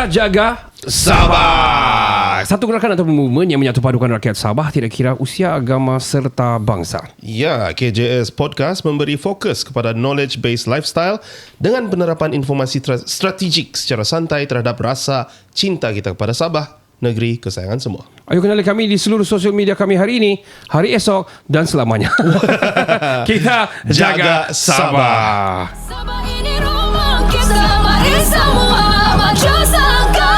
Kita Jaga Sabah. Satu gerakan atau movement yang menyatu padukan rakyat Sabah tidak kira usia, agama serta bangsa. Ya, KJS Podcast memberi fokus kepada knowledge-based lifestyle dengan penerapan informasi strategik secara santai terhadap rasa cinta kita kepada Sabah, negeri kesayangan semua. Ayo kenali kami di seluruh sosial media kami hari ini, hari esok dan selamanya. Kita Jaga Sabah. Sabah ini rumah kita, mari semua maju selangkah.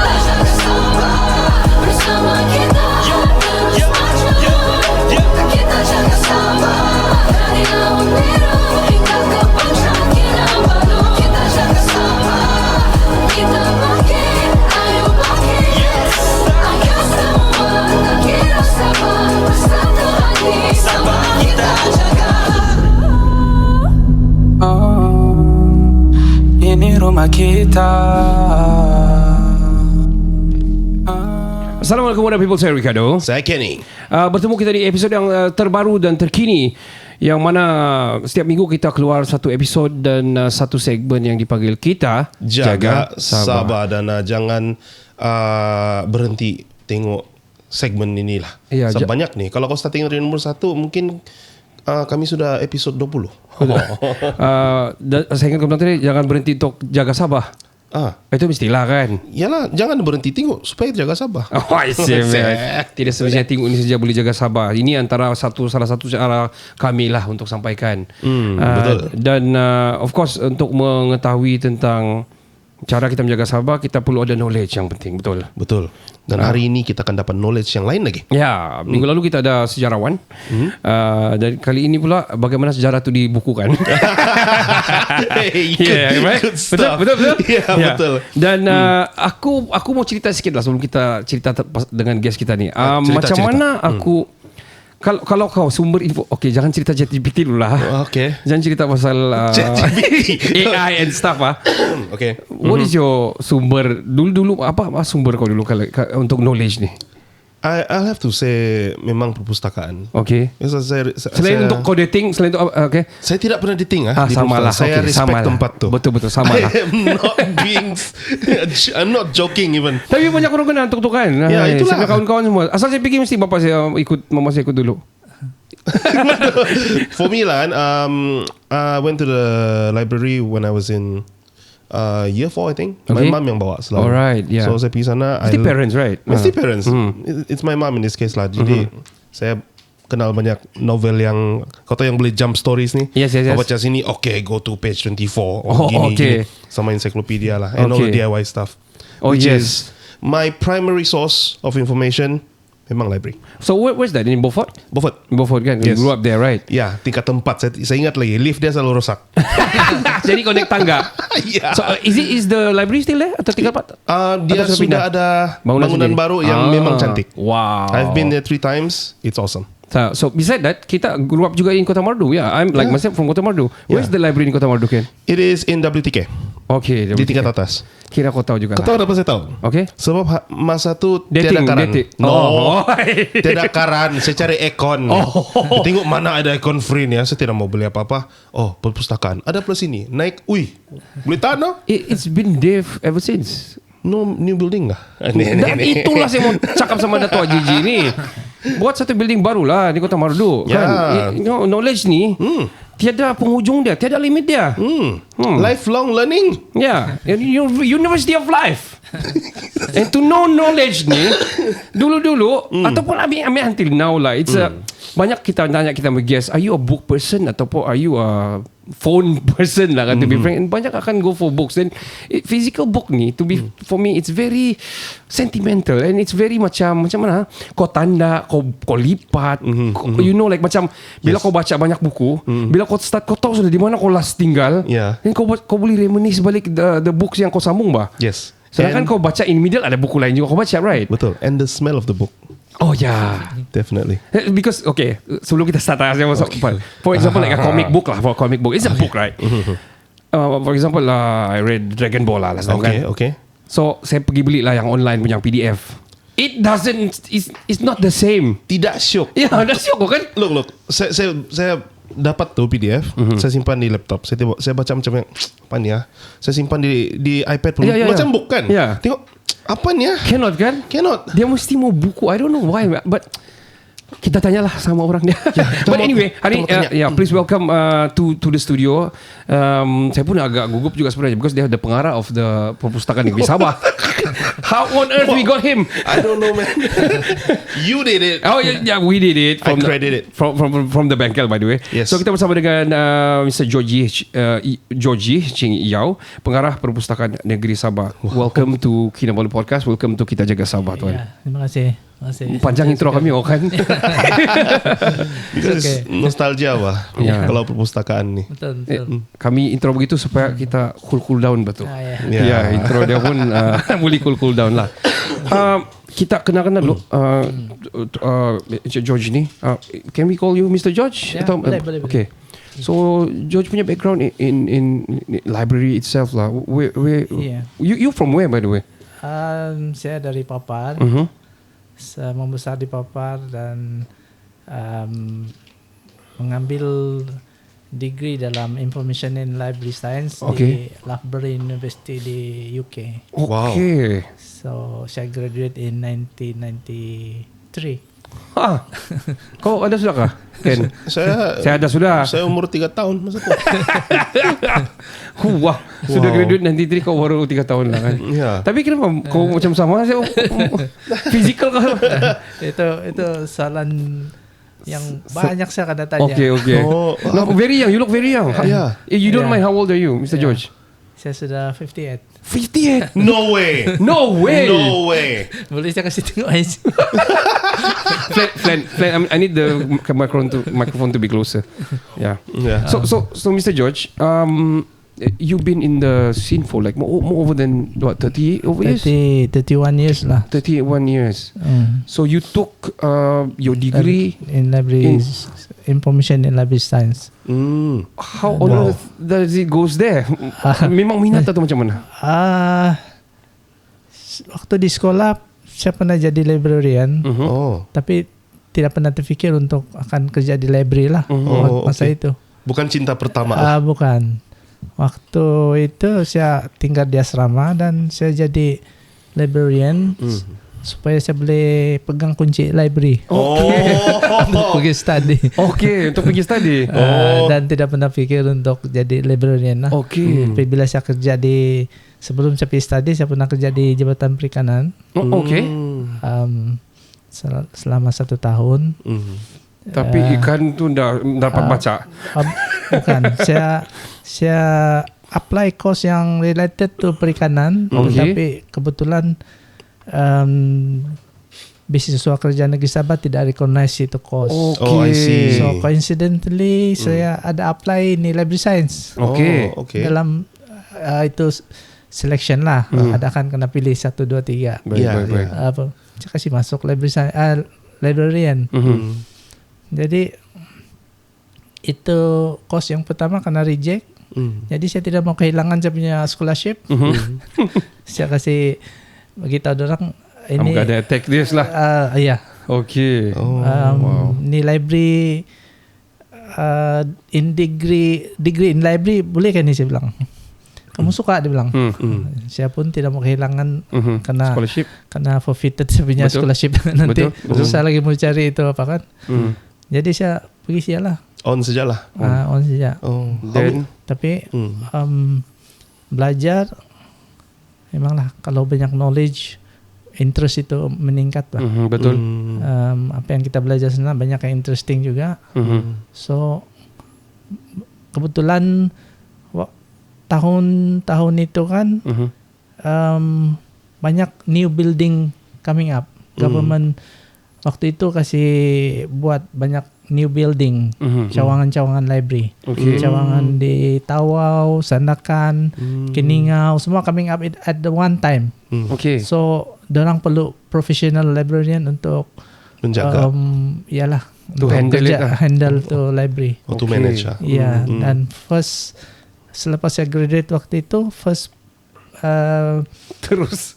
Kita jaga Sabah bersama kita, kita jaga Sabah dari laut biru hingga ke puncak Kinabalu. Kita jaga Sabah, kita bangkit, ayo bangkit. Ayo semua tak kira Sabah bersatu hati, Sabah kita jaga. Ini rumah kita. Assalamualaikum warahmatullahi wabarakatuh. Saya Ricardo. Saya Kenny. Bertemu kita di episod yang terbaru dan terkini, yang mana setiap minggu kita keluar satu episod dan satu segmen yang dipanggil Kita Jaga Sabah. Dan jangan berhenti tengok segmen inilah. Ya, Banyak nih. Kalau kau starting dari nombor 1, mungkin kami sudah episod 20. Saya ingat kau tadi, jangan berhenti untuk jaga Sabah. Itu mestilah kan. Yalah, jangan berhenti tengok supaya jaga Sabah. Tidak sebenarnya tengok ini saja boleh jaga Sabah. Ini antara salah satu cara kami lah untuk sampaikan. Betul. Dan of course untuk mengetahui tentang cara kita menjaga Sabah, kita perlu ada knowledge yang penting. Betul. Dan hari ini kita akan dapat knowledge yang lain lagi. Ya, minggu lalu kita ada sejarawan. Dan kali ini pula bagaimana sejarah itu dibukukan. Betul. Betul. Dan aku mau cerita sikit lah sebelum kita cerita dengan guest kita ni. Macam mana aku kalau kau sumber info, okay, jangan cerita ChatGPT dulu lah. Okay. Jangan cerita pasal AI and stuff Okay. What is your sumber dulu apa sumber kau dulu kalau untuk knowledge ni? I'll have to say memang perpustakaan. Okay. Selain untuk kau dating, selain untuk okay. Saya tidak pernah dating di sama lah. Saya respect tempat tu. Betul sama lah. I'm not joking even. Tapi banyak orang kena tuk-tukan. Ya, itulah. Saya kawan-kawan semua. Asal saya fikir mesti bapa saya mama saya ikut dulu. For me lah, I went to the library when I was in year 4, I think. Okay. My mom yang bawa selalu. Alright, yeah. So saya pergi sana. Mesti parents, right? Mesti parents. It's my mom in this case lah. Jadi saya kenal banyak novel yang kau tahu yang boleh jump stories ni. Yes. Kau baca sini, okay, go to page 24. Gini. Sama encyclopedia lah. And all the DIY stuff. Which is my primary source of information. Memang library. So where's that? In Beaufort? Beaufort kan? Yes. You grew up there, right? Ya, tingkat 4. Saya ingat lagi, lift dia selalu rosak. Jadi kau naik tangga. Yeah. So is the library still there atau tingkat 4? Dia sudah ada bangunan baru yang memang cantik. Wow. I've been there 3 times. It's awesome. So beside that, kita grew up juga in Kota Mardu. Yeah, I'm like myself from Kota Mardu. Where's the library in Kota Mardu, Ken? It is in WTK. Okay. Di tingkat atas. Kira kau tahu juga Kau lah. tahu kenapa saya tahu? Okay. Sebab masa tu tiada karan. No. Tiada karan. Saya cari aircon. Tengok mana ada aircon free ni. Saya tidak mau beli apa-apa. Perpustakaan. Ada plus ini. Naik. Boleh tahan no? It's been there ever since. No new building lah. Dan itulah saya mau cakap sama Dato' Ajiji ni. Buat satu building baru lah di Kota Mardu kan. Knowledge ni tiada penghujung dia, tiada limit dia. Lifelong learning. Yeah, University of Life. And to know knowledge ni dulu ataupun ambil until now lah. It's banyak kita tanya, kita guess, are you a book person ataupun are you a phone person lah, to be frank. And banyak akan go for books. Dan physical book ni for me it's very sentimental and it's very macam mana kau tanda, kau lipat, you know, like macam bila kau baca banyak buku, bila kau start, kau tahu sudah di mana kau last tinggal. Dan kau boleh reminisce balik the books yang kau sambung bah. Yes. Sedangkan kau baca in middle ada buku lain juga kau baca, right? Betul. And the smell of the book. Oh yeah, definitely. Because okay, sebelum kita start, saya masuk for example like a comic book lah. For a comic book, it's a book, right? For example, I read Dragon Ball lah last time kan. Okay. So saya pergi beli lah yang online punya PDF. It doesn't, it's not the same. Tidak syok. Ya, dah syok kan? Look. Saya dapat tu PDF, saya simpan di laptop. Saya baca macam apa ni ya? Saya simpan di iPad pun. Macam book kan? Ya. Tengok apa ni ya? Cannot kan? Cannot. Dia mesti mau buku. I don't know why, but kita tanyalah sama orang dia. But anyway, hari please welcome to the studio. Saya pun agak gugup juga sebenarnya because dia the pengarah of the Perpustakaan Negeri Sabah. How on earth we got him? I don't know, man. You did it. Oh yeah, we did it. I credit it. From the bengkel, by the way. Yes. So kita bersama dengan Mr. Georgie Ching Yao, pengarah Perpustakaan Negeri Sabah. Welcome to Kinabalu Podcast. Welcome to Kita Jaga Sabah, tuan. Ya, terima kasih. Panjang intro kami, kan? Because nostalgia lah. Ya. Kalau perpustakaan ni. Betul. Kami intro begitu supaya kita cool down betul. Ya. Ya, intro dia pun boleh cool down lah. Kita kenal-kenal dulu George ni. Can we call you Mr. George? Ya, boleh. Okay. So George punya background in library itself lah. Yeah. You from where, by the way? Saya dari Papar. Saya membesar di Papar dan mengambil degree dalam Information and Library Science di Loughborough University di UK. Okay. So saya graduate in 1993. Kau ada sudah kah? Ken? Saya Saya ada sudah. Saya umur 3 tahun masa tu. Wah, sudah graduate nanti kau baru 3 tahun lah kan. Ya. Tapi kenapa kau macam sama? Saya physical kau. Itu soalan yang banyak saya akan tanya. Okay. Oh, No, very young. You look very young. Yeah. You don't Yeah. mind how old are you, Mr. George? Saya sudah 58. 58. No way. No way. No way. Boleh saya kasih tengok guys. Flan. I need the microphone to be closer. Yeah. Yeah. So Mr. George, you've been in the scene for like more over than what 30 over years? 31 years lah. 31 years. So you took your degree In library information and library science. How on earth does it goes there? Memang minat atau macam mana? Waktu di sekolah saya pernah jadi librarian, Oh. tapi tidak pernah terfikir untuk akan kerja di library lah masa okay. itu. Bukan cinta pertama. Bukan. Waktu itu saya tinggal di asrama dan saya jadi librarian supaya saya boleh pegang kunci library untuk pergi study. Okay, untuk pergi study. Dan tidak pernah fikir untuk jadi librarian lah. Okay. Tapi bila saya kerja sebelum saya pergi study, saya pernah kerja di Jabatan Perikanan. Okay. Selama 1 tahun. Tapi ikan tu dah dapat baca. Bukan. Saya apply course yang related to perikanan. Tapi kebetulan beasiswa kerja negeri Sabah tidak recognize itu course. Oh, I see. So coincidentally saya ada apply ni library science. Okay. Okay. Dalam itu selection lah. Ada kan kena pilih 1, 2, 3. Baik. Saya kasih masuk library science, librarian. Jadi itu course yang pertama kena reject. Jadi saya tidak mau kehilangan saya punya scholarship. Saya kasih beritahu orang ini Kamu ada take this lah. iya. Okay. Ni library in degree in library boleh kan ni saya bilang. Kamu suka dia bilang. Saya pun tidak mau kehilangan karena Scholarship. karena forfeited saya punya Betul. scholarship nanti. Betul. Susah lagi mau cari itu apa kan. Jadi saya pergi sialah. On sajalah. On saja. Oh. Then Tapi belajar memanglah kalau banyak knowledge, interest itu meningkat lah. betul. Apa yang kita belajar sana banyak yang interesting juga. So kebetulan tahun itu kan banyak new building coming up. Government waktu itu kasih buat banyak new building, cawangan-cawangan library. Cawangan di Tawau, Sandakan, Keningau, semua coming up at the one time. Okay. So, dorang perlu professional librarian untuk Menjaga. Ialah To untuk handle it lah. handle to library. To manage lah. Ya, dan selepas saya graduate waktu itu, Terus.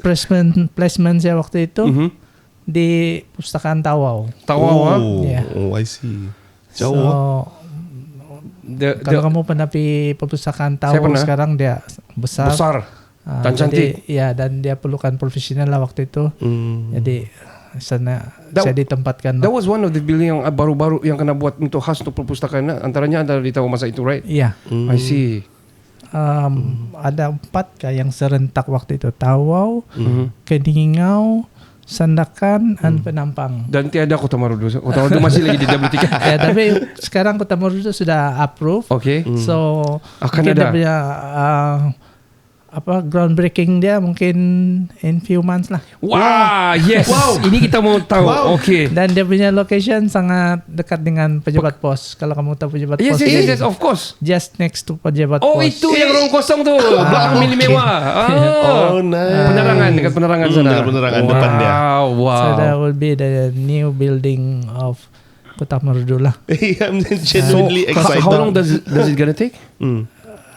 placement saya waktu itu di Pustakaan Tawau. Tawau. Oh, Yeah. oh, I see. So, Jauh. Kalau kamu pernah pergi perpustakaan Saya tahu pernah. sekarang dia besar. besar dan cantik. Jadi, ya, dan dia perlukan profesional lah waktu itu. Jadi sana saya ditempatkan. That was one of the building yang baru-baru yang kena buat untuk khas untuk perpustakaan. Antaranya ada di Tawau masa itu, right? Iya. I see. Ada 4 kah yang serentak waktu itu. Tawau, Kedingingau, Sandakan, dan Penampang. Dan tiada Kota Marudu. Kota Marudu masih lagi di WTK. Ya, tapi sekarang Kota Marudu sudah approve. Okay. So Akan mungkin ada. dia punya groundbreaking dia mungkin in few months lah. Wah, yes. Ini kita mau tahu. Okay. Dan dia punya location sangat dekat dengan pejabat pos. Kalau kamu tahu pejabat Yes, pos, yes, of course. just next to pejabat Oh, pos. itu yang ruang kosong tuh. Belakang mili mewah. Oh, nice. Penerangan, dekat penerangan sana. Dekat penerangan depan dia. Wow. So that will be the new building of Kota Marudu lah. I'm genuinely excited. How long does it gonna take?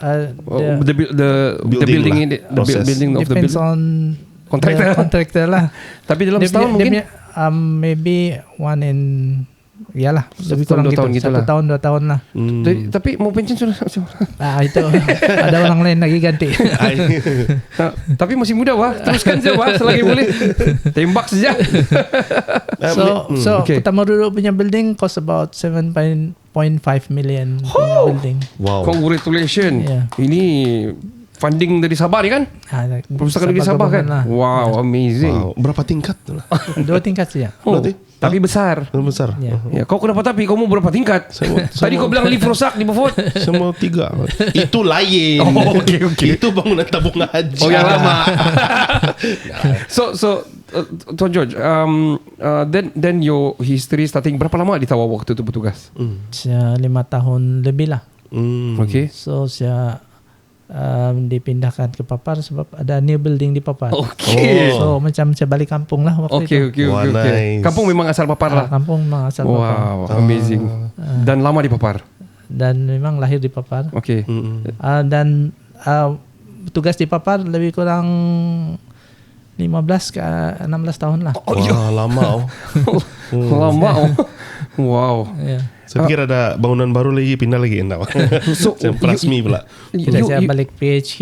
The The Building building lah. in the Process. building of the depends building. on Contractor. the contractor lah. Tapi dalam Dia setahun punya- mungkin. dia punya, maybe one in yalah lebih Setahun, kurang 2 gitu. tahun gitu 1 lah. tahun 2 tahun lah. Tapi mau pensiun sudah. Itu ada orang lain lagi ganti. Tapi masih muda wah. Teruskan saja wah selagi boleh. Tembak saja. So okay. Kota Marudu punya building cost about 7.5 million punya building. Wow. Congratulations. Yeah. Ini funding dari Sabah ni kan? Perpustakaan negeri Sabah kan? Lah. Wow, amazing. Wow. Berapa tingkat? 2 tingkat saja. Oh, Berarti? tapi besar. Besar. Ya. Ya, kau kenapa tapi kau mau berapa tingkat? Tadi kau bilang lift rosak di Beaufort. Semua 3. Itu lain. Oh, okay. Itu bangunan tabung haji. Oh, yang lama. So Tuan George, then your history starting berapa lama di Tawau waktu itu bertugas? Saya 5 tahun lebih lah. Okay. So saya dipindahkan ke Papar sebab ada new building di Papar. Okay. So macam saya balik kampung lah waktu itu. Okay. Wah, nice. Kampung memang asal Papar lah. Kampung memang asal Papar. Wow, amazing. Dan lama di Papar. Dan memang lahir di Papar. Okay. Dan tugas di Papar lebih kurang 15 ke 16 tahun lah. Wah, lama. Lama. Wow. Ya. Saya pikir ada bangunan baru lagi, pindah lagi. Enggak. So, Macam Prasmi pula. Jadi saya balik PHQ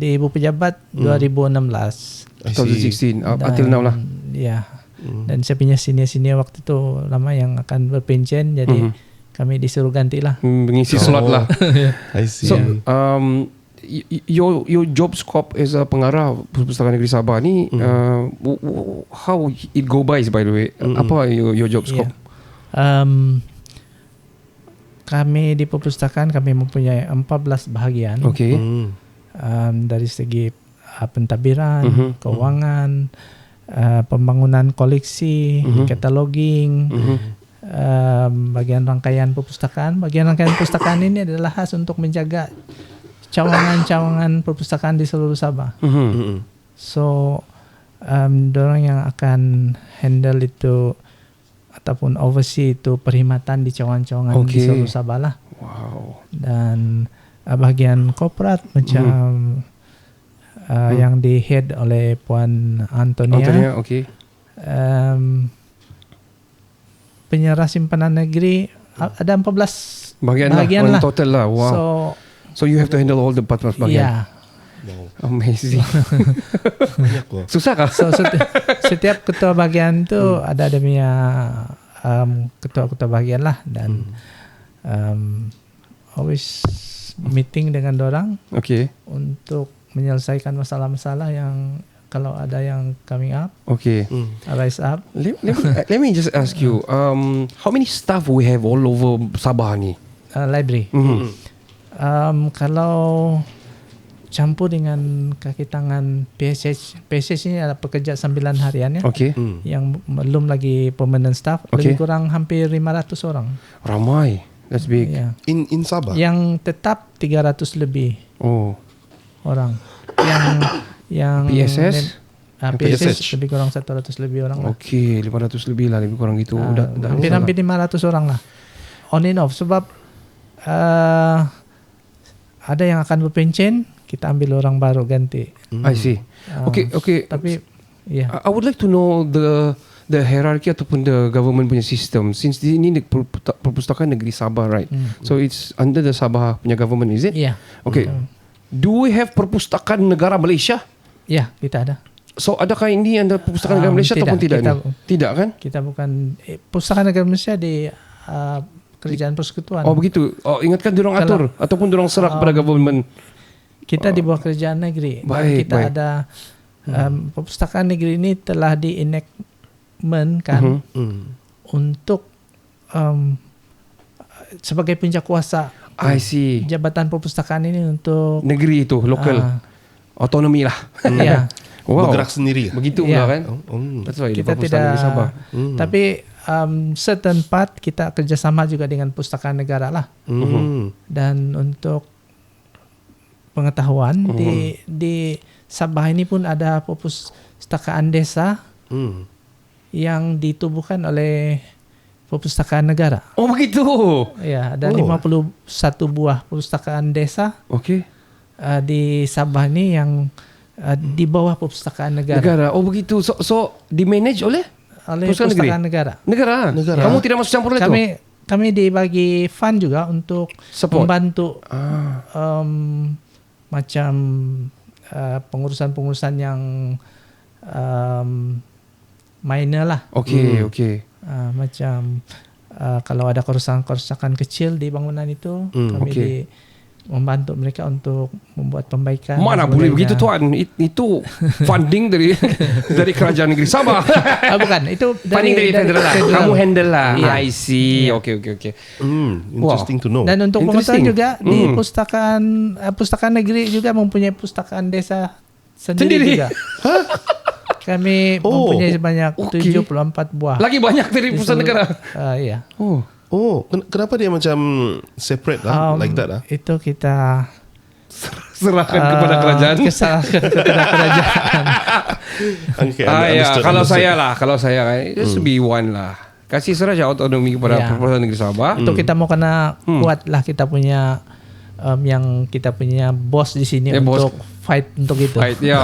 di Ibu Pejabat 2016. 2016 until now lah. Ya. Dan saya punya senior waktu itu lama yang akan berpensiun, jadi kami disuruh ganti lah. Mengisi slot lah. I see. So, your job scope as a pengarah Perpustakaan Negeri Sabah ni, how it go by the way? Apa your job scope? Kami di perpustakaan kami mempunyai 14 bahagian. Okay. Dari segi pentadbiran, keuangan, pembangunan koleksi, cataloging, bagian rangkaian perpustakaan. Bagian rangkaian perpustakaan ini adalah khas untuk menjaga cawangan-cawangan perpustakaan di seluruh Sabah. So, dorang yang akan handle itu ataupun oversee itu perkhidmatan di cawangan-cawangan di seluruh Sabah lah. Wow. Dan bahagian korporat macam yang di head oleh Puan Antonia. Okay. Penyerah simpanan negeri ada 14 bahagian lah. Total lah. Wow. So you have to handle all the 14 bahagian. Yeah. Amazing. Susah kah? So setiap ketua bahagian tu ada dia punya ketua-ketua bahagian lah, dan always meeting dengan dorang untuk menyelesaikan masalah-masalah yang kalau ada yang coming up, rise up. Let me just ask you, how many staff we have all over Sabah ni? Library. Kalau campur dengan kaki tangan PSH ini adalah pekerja 9 harian ya. Yang belum lagi permanent staff, lebih kurang hampir 500 orang. Ramai. That's big. Yeah. In Sabah. Yang tetap 300 lebih orang. Yang PSS? PSH lebih kurang 100 lebih orang lah. 500 lebih lah, lebih kurang gitu. Hampir 500 orang lah. On and off sebab ada yang akan berpensiun, kita ambil orang baru ganti. I see. Okay. Tapi I would like to know the hierarchy ataupun the government punya system, since ini perpustakaan negeri Sabah, right? So it's under the Sabah punya government, is it? Ya. Okay. Do we have perpustakaan negara Malaysia? Ya, kita ada. So adakah ini anda perpustakaan negara Malaysia ataupun tidak? Tidak kan? Kita bukan Pustakaan Negara Malaysia di Kerajaan Persekutuan. Oh begitu. Oh ingatkan diorang Kalau- atur ataupun diorang serah kepada government. Kita di bawah kerajaan negeri. Dan Baik, kita baik. ada perpustakaan negeri ini telah di-enactment kan untuk sebagai penjakuasa I see. jabatan perpustakaan ini untuk Negeri itu lokal. Autonomi lah. ya Wow. Bergerak sendiri. Begitu Ya. pula kan? That's why kita perpustakaan tidak negeri Sabah. tapi certain part kita kerjasama juga dengan perpustakaan negara lah. Dan untuk pengetahuan di Sabah ini pun ada perpustakaan desa yang ditubuhkan oleh perpustakaan negara. Oh begitu. Ya, ada 51 buah perpustakaan desa Okay. di Sabah ini yang di bawah perpustakaan negara. Oh begitu. So di-manage oleh Perpustakaan negara. Negara. Kamu tidak masuk campur itu? Kami dibagi fund juga untuk Support. membantu macam pengurusan-pengurusan yang minor lah. Okay. Macam kalau ada kerusakan kecil di bangunan itu, kami membantu mereka untuk membuat perbaikan. Mana boleh begitu tuan? Itu funding dari kerajaan negeri Sabah. Bukan, itu Funding dari federal lah. Kamu handle lah. Yeah. I see. Okay. Interesting to know. Dan untuk Interesting. pengetahuan juga di pustakaan negeri juga mempunyai pustakaan desa sendiri juga. Kami mempunyai sebanyak 74 buah. Lagi banyak dari pusat negara. Iya. Kenapa dia macam separate lah, like that lah? Itu kita Serahkan kepada kerajaan. Keserahkan kepada kerajaan. Okay, Kalau saya just be one lah. Kasih saja autonomi kepada perpustakaan negeri Sabah. Itu kita mau kena kuat lah kita punya yang kita punya bos di sini untuk fight untuk itu. Fight, ya.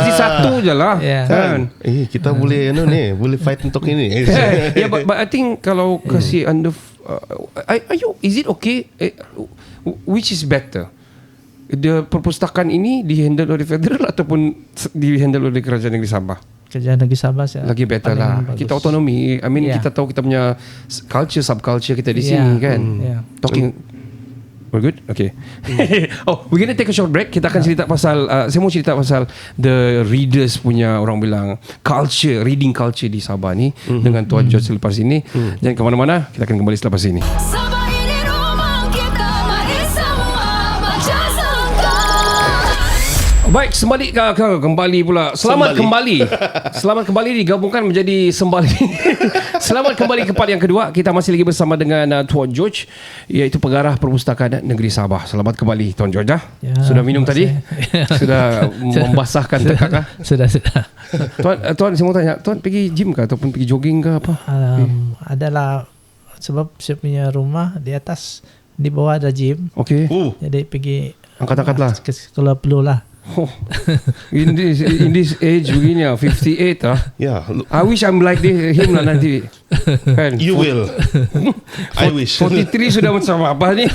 Kasih satu je lah. Ya. Kan? Kita boleh boleh fight untuk ini. Yeah, but I think kalau kasih under is it okay? Which is better? The perpustakaan ini dihandle oleh federal ataupun dihandle oleh kerajaan negeri Sabah? Kerajaan negeri Sabah Lagi better lah. bagus. Kita autonomi. I mean kita tahu kita punya culture, subculture kita di sini kan. Talking. We're good? Okay. We're gonna take a short break. Kita akan cerita pasal saya mau cerita pasal the readers punya, orang bilang culture, reading culture di Sabah ni dengan Tuan George selepas ini. Jangan ke mana-mana. Kita akan kembali selepas ini. Sabah ini rumah kita, mari semua baca sangka. Baik, kembali pula. Selamat kembali digabungkan menjadi sembali. Selamat kembali ke part yang kedua. Kita masih lagi bersama dengan Tuan George, iaitu pengarah perpustakaan negeri Sabah. Selamat kembali Tuan George. Ya, Sudah minum tadi? masih. Sudah membasahkan tekak kah? Sudah. Tuan saya mau tanya, Tuan pergi gym kah ataupun pergi jogging kah apa? Adalah sebab saya punya rumah di atas, di bawah ada gym. Okey. Jadi pergi Angkat-angkat lah. Kalau perlu lah. In this age begini 58 Yeah, I wish I'm like him lah nanti. Kan? you will. I wish. 43 sudah macam apa ni?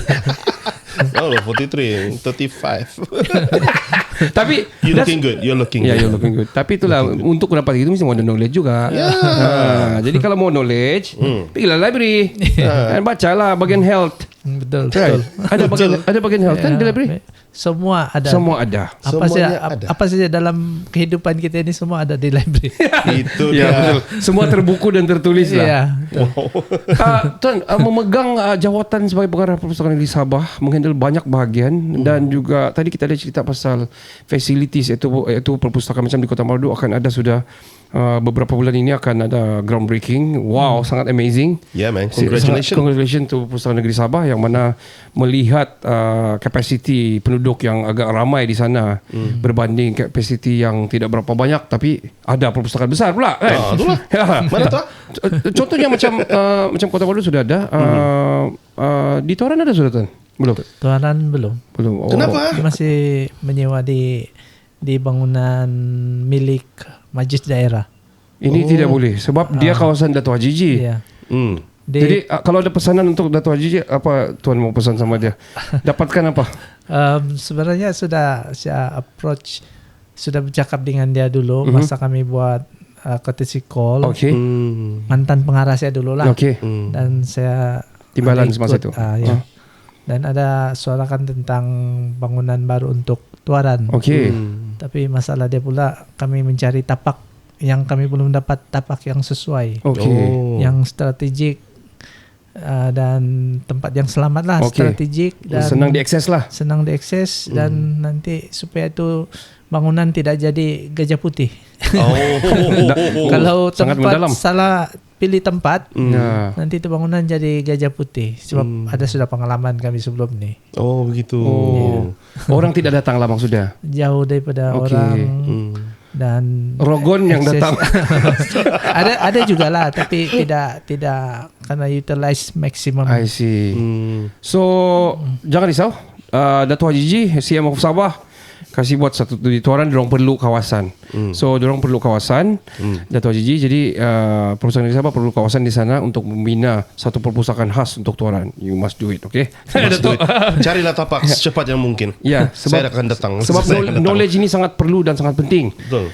Oh, 43, 35. Tapi You're looking good. You're looking Yeah, good. you're looking good. Tapi itulah untuk dapat itu mesti mau ada knowledge juga. Jadi kalau mau knowledge, pergilah library. Dan bacalah bagian health. Betul. Right? Ada bagian health kan di library? Semua ada. Semua ada. Semuanya ada. Apa saja dalam kehidupan kita ini semua ada di library. Itu Ya dia. betul. Semua terbuku dan tertulis lah. Ya. Tuan memegang jawatan sebagai pengarah perpustakaan negeri Sabah, menghandle banyak bahagian dan juga tadi kita ada cerita pasal facilities iaitu perpustakaan macam di Kota Marudu akan ada sudah beberapa bulan ini akan ada groundbreaking. Wow, sangat amazing. Yeah, man. Congratulations. Congratulations to Perpustakaan Negeri Sabah yang mana melihat kapasiti penduduk yang agak ramai di sana berbanding kapasiti yang tidak berapa banyak, tapi ada perpustakaan besar pula kan. Itulah. Mana tu? Contohnya macam Kota Marudu sudah ada. Di Toran ada sudah Tuan? Belum. Tuanan belum. Belum. Kenapa? Dia masih menyewa di bangunan milik majlis daerah. Ini tidak boleh sebab dia kawasan Dato' Haji Ji. Ya. Jadi kalau ada pesanan untuk Dato' Haji Ji, apa tuan mau pesan sama dia? Dapatkan apa? Sebenarnya sudah saya approach, sudah bercakap dengan dia dulu masa kami buat courtesy call. Okey. Mantan pengarah saya dulu lah. Okey. Dan saya Timbalan ada semasa itu. Ya. Dan ada suarakan tentang bangunan baru untuk Tuaran. Okey. Tapi masalah dia pula, kami mencari tapak yang kami belum dapat tapak yang sesuai, Okey. yang strategik dan tempat yang selamat lah, strategik dan senang diakses lah. senang diakses dan nanti supaya itu bangunan tidak jadi Gajah Putih. Kalau sangat tempat mendalam. salah pilih tempat, Ya. nanti itu bangunan jadi Gajah Putih. Sebab ada sudah pengalaman kami sebelum ni. Oh begitu. Orang tidak datang lah maksudnya. Jauh daripada Okey. orang dan Rogon yang akses- datang. ada juga lah, tapi tidak karena utilize maximum. I see. So jangan risau. Dato' Haji Ji, CM of Sabah, kasih buat satu di Tuaran, diorang perlu kawasan. So diorang perlu kawasan Dato' Haji Ji. Jadi perusahaan di Sabah perlu kawasan di sana untuk membina satu perpustakaan khas untuk Tuaran. You must do it, okay? Must do it. Carilah tapak secepat yang mungkin. Ya, Saya akan datang. Sebab Saya akan datang. knowledge ini sangat perlu dan sangat penting. Betul.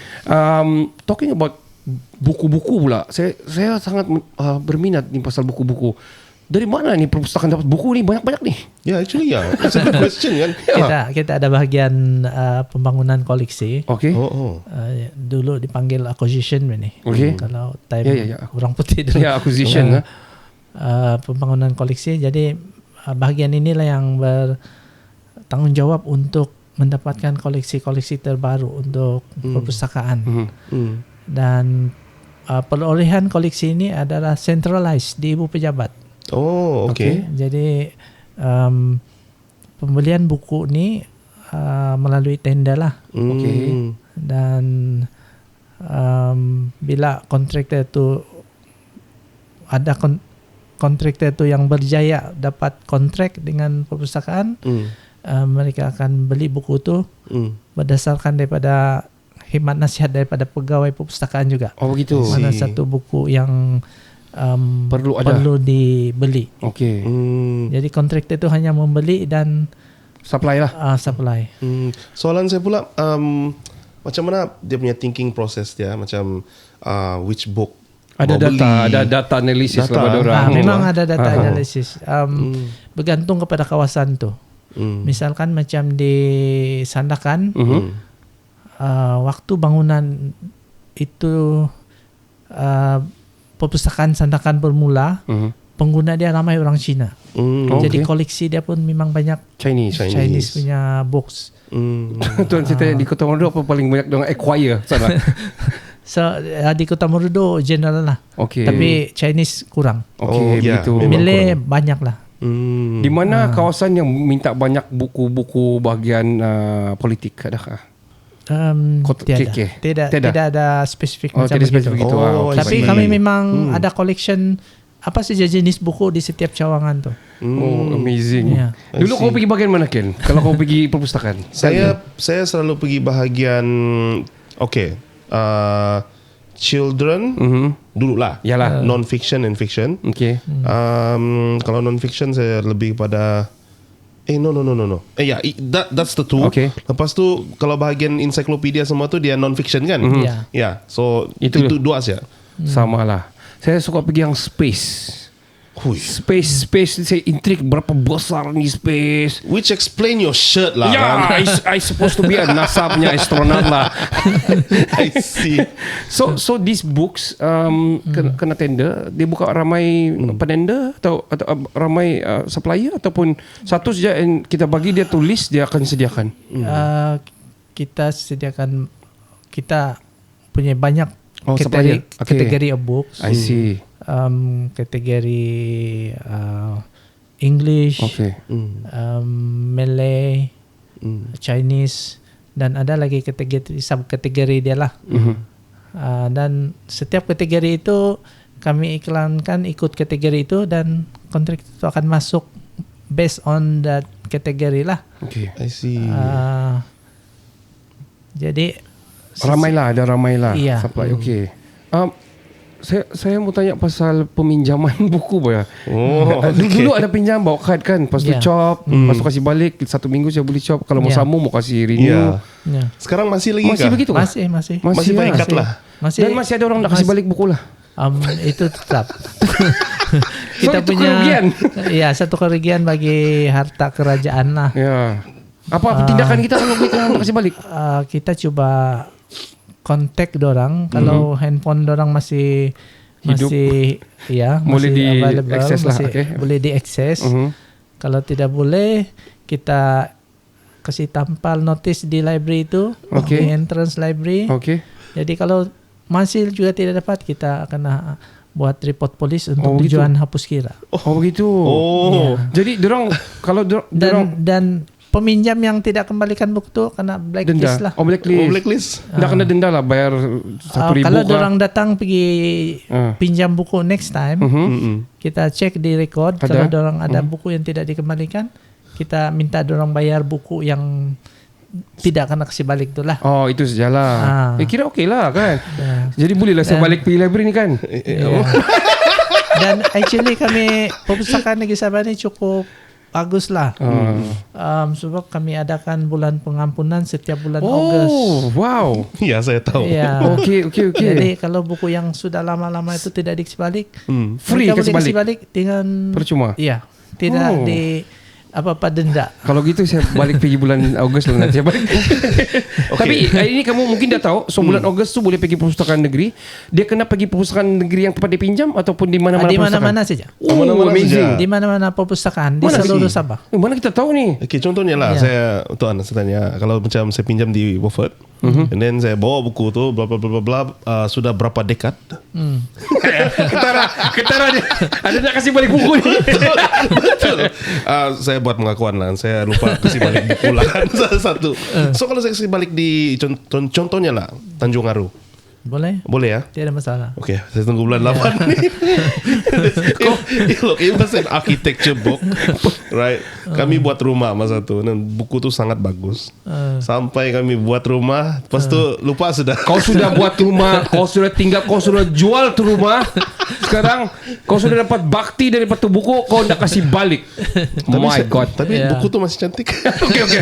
Talking about buku-buku pula, saya sangat berminat ni pasal buku-buku. Dari mana ni perpustakaan dapat buku ni banyak-banyak ni? Yeah, actually it's a good question kan. Kita ada bahagian pembangunan koleksi. Okay. Dulu dipanggil acquisition ni. Okey. Kalau time Ya. orang putih dulu. Ya, acquisition. Pembangunan koleksi. Jadi bahagian inilah yang bertanggungjawab untuk mendapatkan koleksi-koleksi terbaru untuk perpustakaan. Dan perolehan koleksi ini adalah centralized di Ibu Pejabat. Oh, okay. Jadi pembelian buku ni melalui tender lah. Okey. Dan bila kontraktor tu ada kontraktor tu yang berjaya dapat kontrak dengan perpustakaan, mereka akan beli buku tu berdasarkan daripada khidmat nasihat daripada pegawai perpustakaan juga. Oh begitu. Mana satu buku yang perlu dibeli. Okey. Jadi kontraktor itu hanya membeli dan Supply lah. supply. Soalan saya pula, macam mana dia punya thinking process dia, macam which book Ada mau data, beli. ada data analisis Data. lah pada orang. Memang ada data analisis. Bergantung kepada kawasan tu. Misalkan macam di Sandakan, waktu bangunan itu perpustakaan Sandakan bermula, pengguna dia ramai orang Cina. Jadi Okey. koleksi dia pun memang banyak Chinese. punya books. Tuan saya tanya di Kota Marudu apa paling banyak orang acquire sana? So di Kota Marudu general lah. Okey. Tapi Chinese kurang. Okey, ya, begitu. memang Malay banyak lah. Di mana kawasan yang minta banyak buku-buku bahagian politik adakah? KK? Tidak ada spesifik Oh, macam tidak begitu. spesifik itu. Oh, I Tapi see. kami memang ada collection apa saja jenis buku di setiap cawangan tu. Oh, amazing. Ya. Dulu kau pergi bahagian mana, Ken? Kalau kau pergi perpustakaan? Saya selalu pergi bahagian children dulu lah. Yalah. Non-fiction and fiction. Okey. Kalau non-fiction saya lebih pada no. That's the two. Okay. Lepas tu kalau bahagian encyclopedia semua tu dia non-fiction kan? Ya. Yeah. So Itu- itu dua saja. Sama lah. Saya suka pergi yang space. Hui. Space saya intrik berapa besar ni space. Which explain your shirt lah. Ya, kan? I supposed to be a NASA punya astronaut lah. I see. So these books kena tender, dia buka ramai penender atau ramai supplier ataupun satu saja yang kita bagi dia tulis dia akan sediakan. Kita sediakan, kita punya banyak supplier. Okay. kategori of books. I see. Kategori English, Okay. Malay, Chinese, dan ada lagi kategori subkategori dia lah. Dan setiap kategori itu kami iklankan ikut kategori itu dan kontrak itu akan masuk based on that kategori lah. Okay. I see. Jadi Ramai lah, ada ramai lah Iya. supply. Okay. Saya mau tanya pasal peminjaman buku ya. Oh, Dulu ada pinjam bawa kad kan, pas tu Ya. chop, pas tu kasih balik 1 minggu saya boleh chop. Kalau mau Ya. sambung mau kasih Ya. renew. Ya. Sekarang masih lagi Masih kah? begitu kah? Masih. Masih lah. terikat lah. Dan masih ada orang nak kasih balik buku lah. Itu tetap. So, itu kerugian. Ya, satu kerugian bagi harta kerajaan lah. Ya. Apa tindakan kita kalau kita nak kasih balik? Kita coba kontak dorang kalau handphone dorang masih Hidup. ya Boleh masih available, diakses lah, masih okay. boleh diakses. Mhm. Kalau tidak boleh, kita kasih tampal notis di library itu, Okay. di entrance library. Okey. Jadi kalau masih juga tidak dapat, kita akan buat report polis untuk Oh, begitu. tujuan hapus kira. Oh begitu. Oh. Jadi dorang kalau dorang Dan peminjam yang tidak kembalikan buku itu kena blacklist denda. lah. Oh blacklist. Blacklist. Dah kena denda lah, bayar 1,000 Kalau kah? orang datang pergi Ah. pinjam buku next time, kita cek di record. Ada? Kalau orang ada buku yang tidak dikembalikan, kita minta orang bayar buku yang tidak kena kasih balik itulah. Oh itu sajalah. Kira okey lah kan. Jadi bolehlah saya balik pergi library ni kan. Dan actually kami perpustakaan Negeri Sabah ni cukup bagus lah. Sebab kami adakan bulan pengampunan setiap bulan Ogos. Oh wow. Ya, saya tahu. Ya. Okey. Jadi kalau buku yang sudah lama-lama itu tidak dikasih balik, Free mereka kasih boleh kasih balik. balik dengan Percuma. Iya, tidak Oh. di apa-apa denda. Kalau gitu saya balik pergi bulan Ogos lah nanti saya balik. Tapi ini kamu mungkin dah tahu, so bulan Ogos tu boleh pergi perpustakaan negeri. Dia kena pergi perpustakaan negeri yang tempat dia pinjam ataupun di mana-mana Di perpustakaan? mana-mana saja. Oh, Mana-mana amazing. saja. Di mana-mana perpustakaan di Mana seluruh sih? Sabah. Mana kita tahu ni? Okay, contohnya lah, Ya. saya tanya, kalau macam saya pinjam di Wofford, and then saya bawa buku tu, bla bla bla bla bla, sudah berapa dekad? Ketara dia. Ada nak kasih balik buku ni. Betul. Saya buat pengakuan lah, saya lupa kasih balik buku lah kan, salah satu. So kalau saya kasih balik di contohnya lah Tanjung Aru, Boleh? boleh ya? Tidak masalah. Okay, saya tunggu bulan 8 ni. Look, it was an architecture book, right? Kami buat rumah masa tu, dan buku tu sangat bagus. Sampai kami buat rumah, lepas tu lupa sudah. Kau sudah buat rumah, kau sudah tinggal, kau sudah jual tu rumah. Sekarang kau sudah dapat bakti daripada tu buku, kau nak kasih balik. My God. Tapi Ya. buku tu masih cantik. Okay.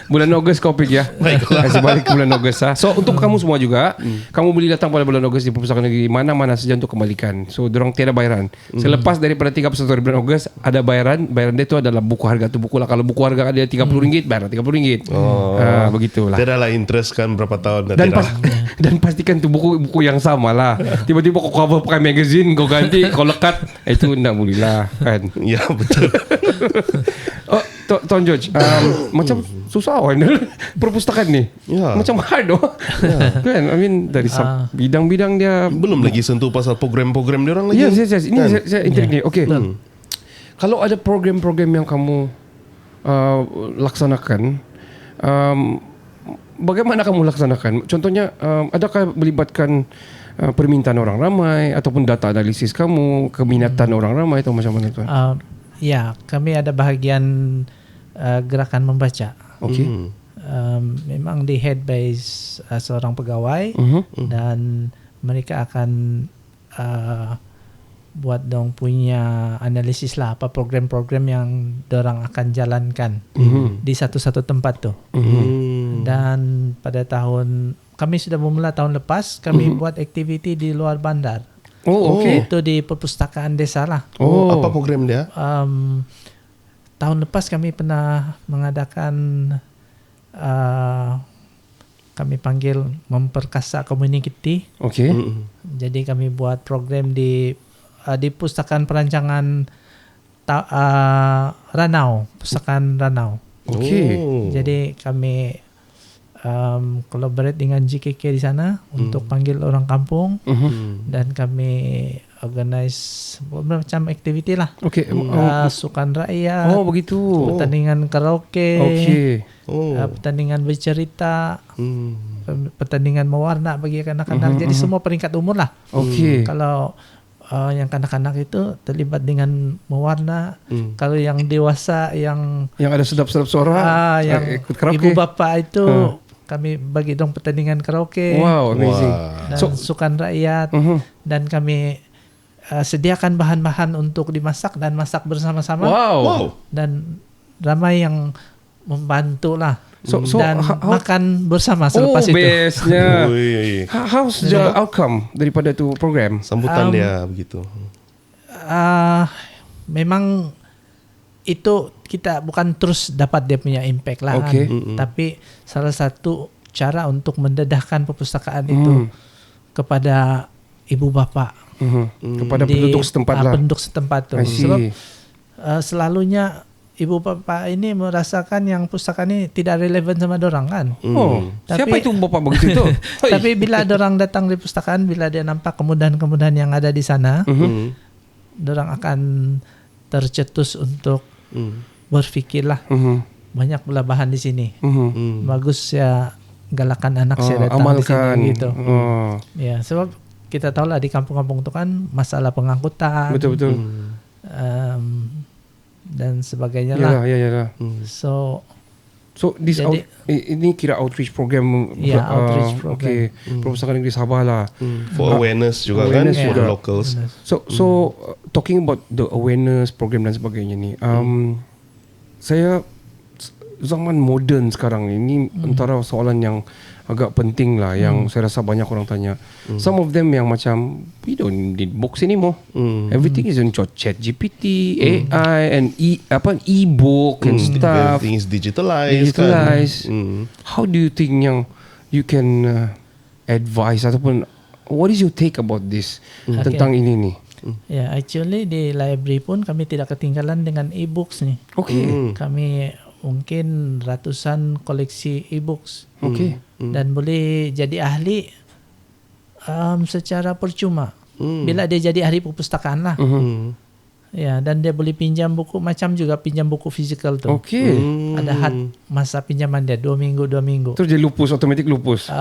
Bulan Ogos kau pergi ya. Kasih balik ke bulan Ogos ha. So untuk kamu semua juga, kamu boleh datang pada bulan Ogos di perpustakaan negeri mana-mana saja untuk kembalikan. So dorang tiada bayaran. Selepas daripada 31 hari bulan Ogos ada bayaran. Bayaran dia tu adalah buku harga tu buku lah. Kalau buku harga dia RM30, bayar RM30. Begitulah. Tidak lah interest kan berapa tahun. Dan pastikan tu buku yang sama lah. Tiba-tiba kau cover pakai magazine, kau ganti, kau lekat, itu tak boleh lah kan. Ya betul. Oh, Tuan George, macam susah handle perpustakaan ni. Ya. Macam hard kan. I mean dari bidang-bidang dia. Belum lagi sentuh pasal program-program dia orang lagi. Yes. Ini Kan? saya intrik ni. Okay. Kalau ada program-program yang kamu laksanakan, bagaimana kamu laksanakan? Contohnya, adakah melibatkan permintaan orang ramai ataupun data analisis kamu, keminatan orang ramai atau macam mana tuan? Ya, kami ada bahagian gerakan membaca. Okey. Memang di head by seorang pegawai dan mereka akan buat dong punya analisis lah apa program-program yang dorang akan jalankan di satu-satu tempat tu. Dan pada tahun kami sudah memula tahun lepas kami buat aktiviti di luar bandar. Oh, okey. Itu di perpustakaan desa lah. Oh, apa program dia? Tahun lepas kami pernah mengadakan kami panggil memperkasa community. Okey. Jadi kami buat program di pustakaan perancangan Ranau, pustakaan Ranau. Okey. Jadi kami collaborate dengan GKK di sana untuk panggil orang kampung dan kami organize macam aktiviti lah. Okey. Sukan rakyat, Oh, begitu. pertandingan karaoke, Okey. pertandingan bercerita, pertandingan mewarna bagi kanak-kanak. Jadi semua peringkat umur lah. Okey. Kalau yang kanak-kanak itu terlibat dengan mewarna. Kalau yang dewasa yang Yang ada sedap-sedap suara, yang ikut karaoke. ibu bapa itu kami bagi dong pertandingan karaoke. Wow, amazing. Wah. Dan So- sukan rakyat. Dan kami sediakan bahan-bahan untuk dimasak dan masak bersama-sama. Wow. Dan ramai yang membantu lah. So dan how- makan bersama selepas itu. bestnya. Ui, How's the outcome daripada tu program? sambutan dia begitu. Memang itu kita bukan terus dapat dia punya impact lah. Okay. Tapi salah satu cara untuk mendedahkan perpustakaan itu kepada ibu bapa Kepada di- penduduk setempat lah. penduduk setempat tuh. I see. Sebab selalunya ibu bapa ini merasakan yang pustaka ini tidak relevan sama dorang kan. Oh, Tapi- siapa itu bapak begitu tu? Tapi bila dorang datang di perpustakaan, bila dia nampak kemudahan-kemudahan yang ada di sana, dorang akan tercetus untuk berpikirlah banyak pula bahan di sini. Bagus ya galakan anak saya datang di amalkan. sini gitu. Oh, Ya, sebab kita tahu lah di kampung-kampung itu kan masalah pengangkutan betul. dan sebagainya Yalah, lah. yalah. So So this Jadi- ini kira outreach program. Ya, outreach program. Okay, Perpustakaan Negeri Sabah lah. For awareness juga Awareness kan for the juga. locals. So talking about the awareness program dan sebagainya ni, saya zaman moden sekarang ini antara soalan yang agak penting lah yang saya rasa banyak orang tanya. Some of them yang macam we don't need books anymore. Everything is in chat GPT, AI and e-book and stuff. Everything is digitalized. Digitalized. Kan? How do you think yang you can advise ataupun what is your take about this tentang ini ni? ya, actually di library pun kami tidak ketinggalan dengan e-books nih. Okay. Kami mungkin ratusan koleksi e-books. Okay. Dan boleh jadi ahli secara percuma. Bila dia jadi ahli perpustakaan lah. Ya, dan dia boleh pinjam buku macam juga pinjam buku fizikal tuh. Okay. Ada had masa pinjaman dia 2 minggu. Terus dia lupus, automatic lupus.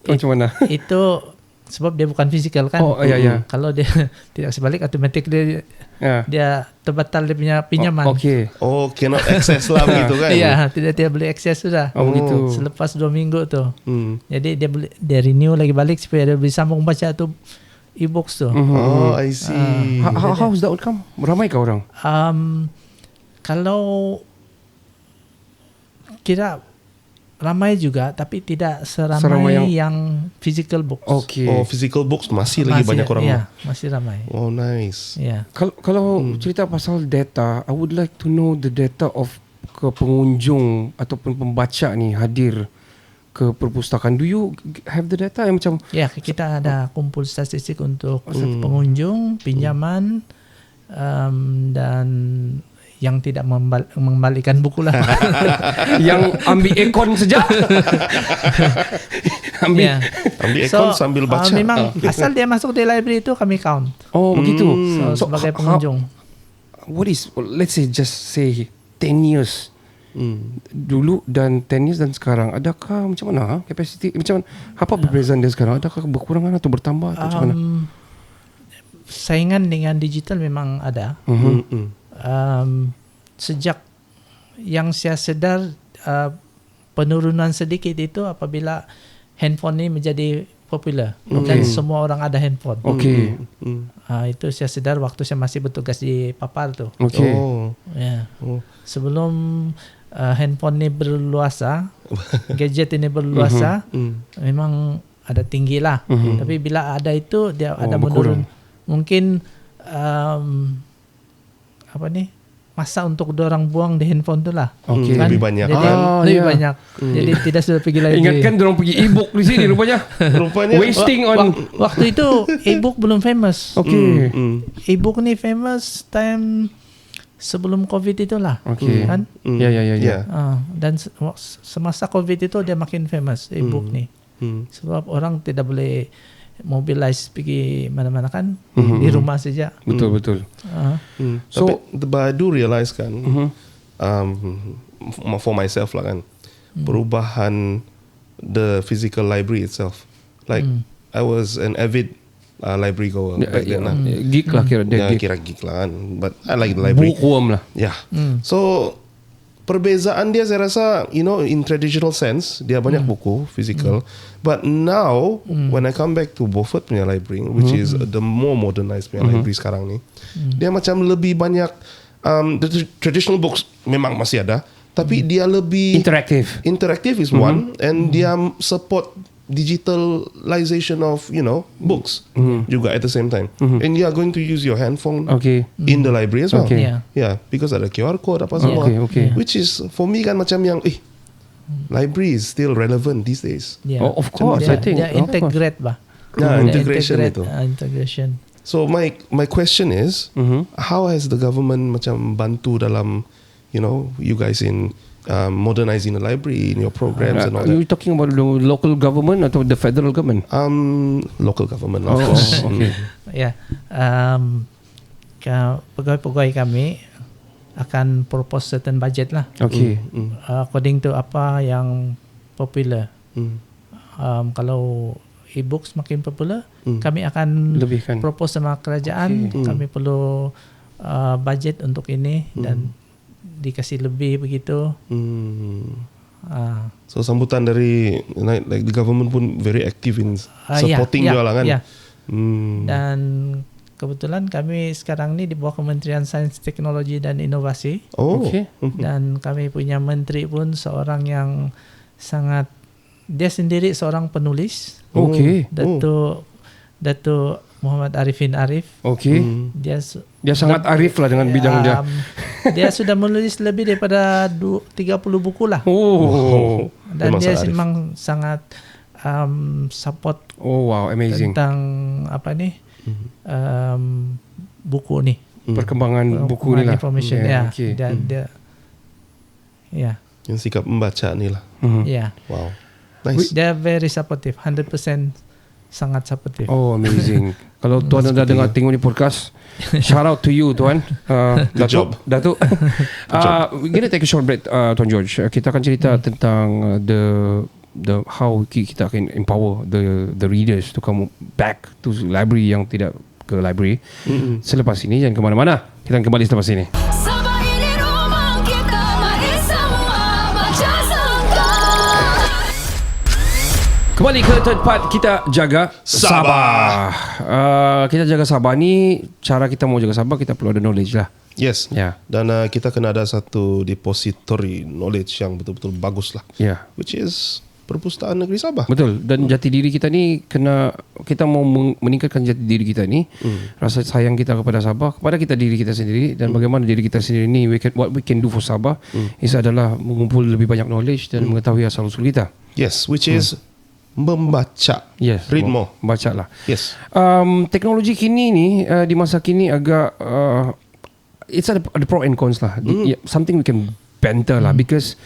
Macam mana? Itu sebab dia bukan fizikal kan. Oh, ya. Kalau dia tidak sebalik automatic dia terbatal dia punya pinjaman. Okay. Oh, cannot access lah begitu kan? Iya, tidak boleh akses sudah. Oh, begitu. Selepas 2 minggu tuh. Jadi dia renew lagi balik supaya dia bisa sambung baca tuh e-books tuh. Oh, I see. How's the outcome? Ramai ke orang? Kalau kira ramai juga tapi tidak Seramai seramai yang- yang physical books. Okay. Oh, physical books masih lagi banyak orang. Iya, masih ramai. Oh, nice. Iya. Kalau cerita pasal data, I would like to know the data of ke pengunjung ataupun pembaca ni hadir ke perpustakaan. Do you have the data yang macam Ya, kita ada kumpul statistik untuk pengunjung, pinjaman, dan yang tidak mengembalikan buku lah. yang ambil ekon saja? ambil. Ya. Ambil akun sambil baca. Memang asal dia masuk di library itu kami count. Oh, begitu. So, sebagai pengunjung. What is, let's say, just say 10 years dulu dan 10 years dan sekarang, adakah macam mana capacity, macam apa perbezaan dia sekarang? Adakah berkurangan atau bertambah atau macam mana? Saingan dengan digital memang ada. Sejak yang saya sedar penurunan sedikit itu apabila handphone ini menjadi popular dan semua orang ada handphone. Okay. Itu saya sedar waktu saya masih bertugas di Papar tuh. Okay. Oh. Ya. Sebelum handphone ini berluasa, gadget ini berluasa, memang ada tinggi lah. Tapi bila ada itu dia ada berkurang. menurun. Mungkin masa untuk dorang buang di handphone tu lah. Okay. Lebih banyak. Jadi lebih banyak. Jadi tidak sudah pergi lagi. Ingatkan dorang pergi e-book di sini rupanya. Rupanya Wasting on. Waktu itu e-book belum famous. Okay. E-book ni famous time sebelum COVID itulah. Okay. Kan? Ya. Ya. Dan semasa COVID itu dia makin famous e-book ni. Sebab orang tidak boleh mobilize pergi mana-mana kan, di rumah saja. Betul. So, but I do realize kan, for myself lah kan, perubahan the physical library itself. Like, I was an avid library goer back then lah. Geek lah kira dia. Ya, Geek. kira geek lah kan. But I like the library. Bookworm lah. Yeah. So, perbezaan dia saya rasa, in traditional sense dia banyak buku physical, but now when I come back to Beaufort punya library, which is the more modernized punya library sekarang ni, dia macam lebih banyak the traditional books memang masih ada, tapi dia lebih interactive is one, and dia support digitalization of books juga at the same time, and you are going to use your handphone in the library as well. Yeah, because ada QR code apa semua, which is for me kan macam yang library is still relevant these days. Oh, of course, I think dia integrate bah. Integration. So my question is, how has the government macam bantu dalam you guys in modernizing the library in your programs and all that? Are you talking about the local government atau the federal government? Local government, of course. Ya, pegawai-pegawai kami akan propose certain budget lah. According to apa yang popular. Kalau e-books makin popular, kami akan lebihkan, propose sama kerajaan, kami perlu budget untuk ini dan dikasih lebih begitu. So sambutan dari like the government pun very active in supporting dia lah kan. Dan kebetulan kami sekarang ni di bawah Kementerian Sains, Teknologi dan Inovasi. Dan kami punya menteri pun seorang yang sangat, dia sendiri seorang penulis. Datuk Muhammad Arifin Arif. Dia sangat arif lah dengan bidang dia. Dia sudah menulis lebih daripada 30 buku lah. Dan dia memang sangat support amazing tentang apa ni, buku ni, perkembangan buku ni lah, information. Dan dia yang sikap membaca ni lah. Wow, nice. Dia very supportive, 100% sangat supportive. Amazing. Kalau tuan ada dengar tengok ni podcast, shout out to you tuan. Datuk. We're gonna take a short break, Tuan George. Kita akan cerita tentang the how kita akan empower the readers to come back to library yang tidak ke library. Selepas ini, jangan ke mana-mana. Kita akan kembali selepas ini. Sabah ini rumah kita, mari semua baca sangka. Kembali ke tempat kita jaga Sabah. Kita jaga Sabah ni, cara kita mau jaga Sabah, kita perlu ada knowledge lah. Yes. Dan kita kena ada satu depository knowledge yang betul-betul bagus lah. Which is Perpustakaan Negeri Sabah. Betul. Dan jati diri kita ni kita mau meningkatkan jati diri kita ni, rasa sayang kita kepada Sabah, kepada kita diri kita sendiri, dan bagaimana diri kita sendiri ni what we can do for Sabah is adalah mengumpul lebih banyak knowledge dan mengetahui asal-usul kita. Yes, which is membaca. Read more. Baca lah. Yes. Teknologi kini ni di masa kini agak it's ada pro and cons lah. Something we can banter lah, because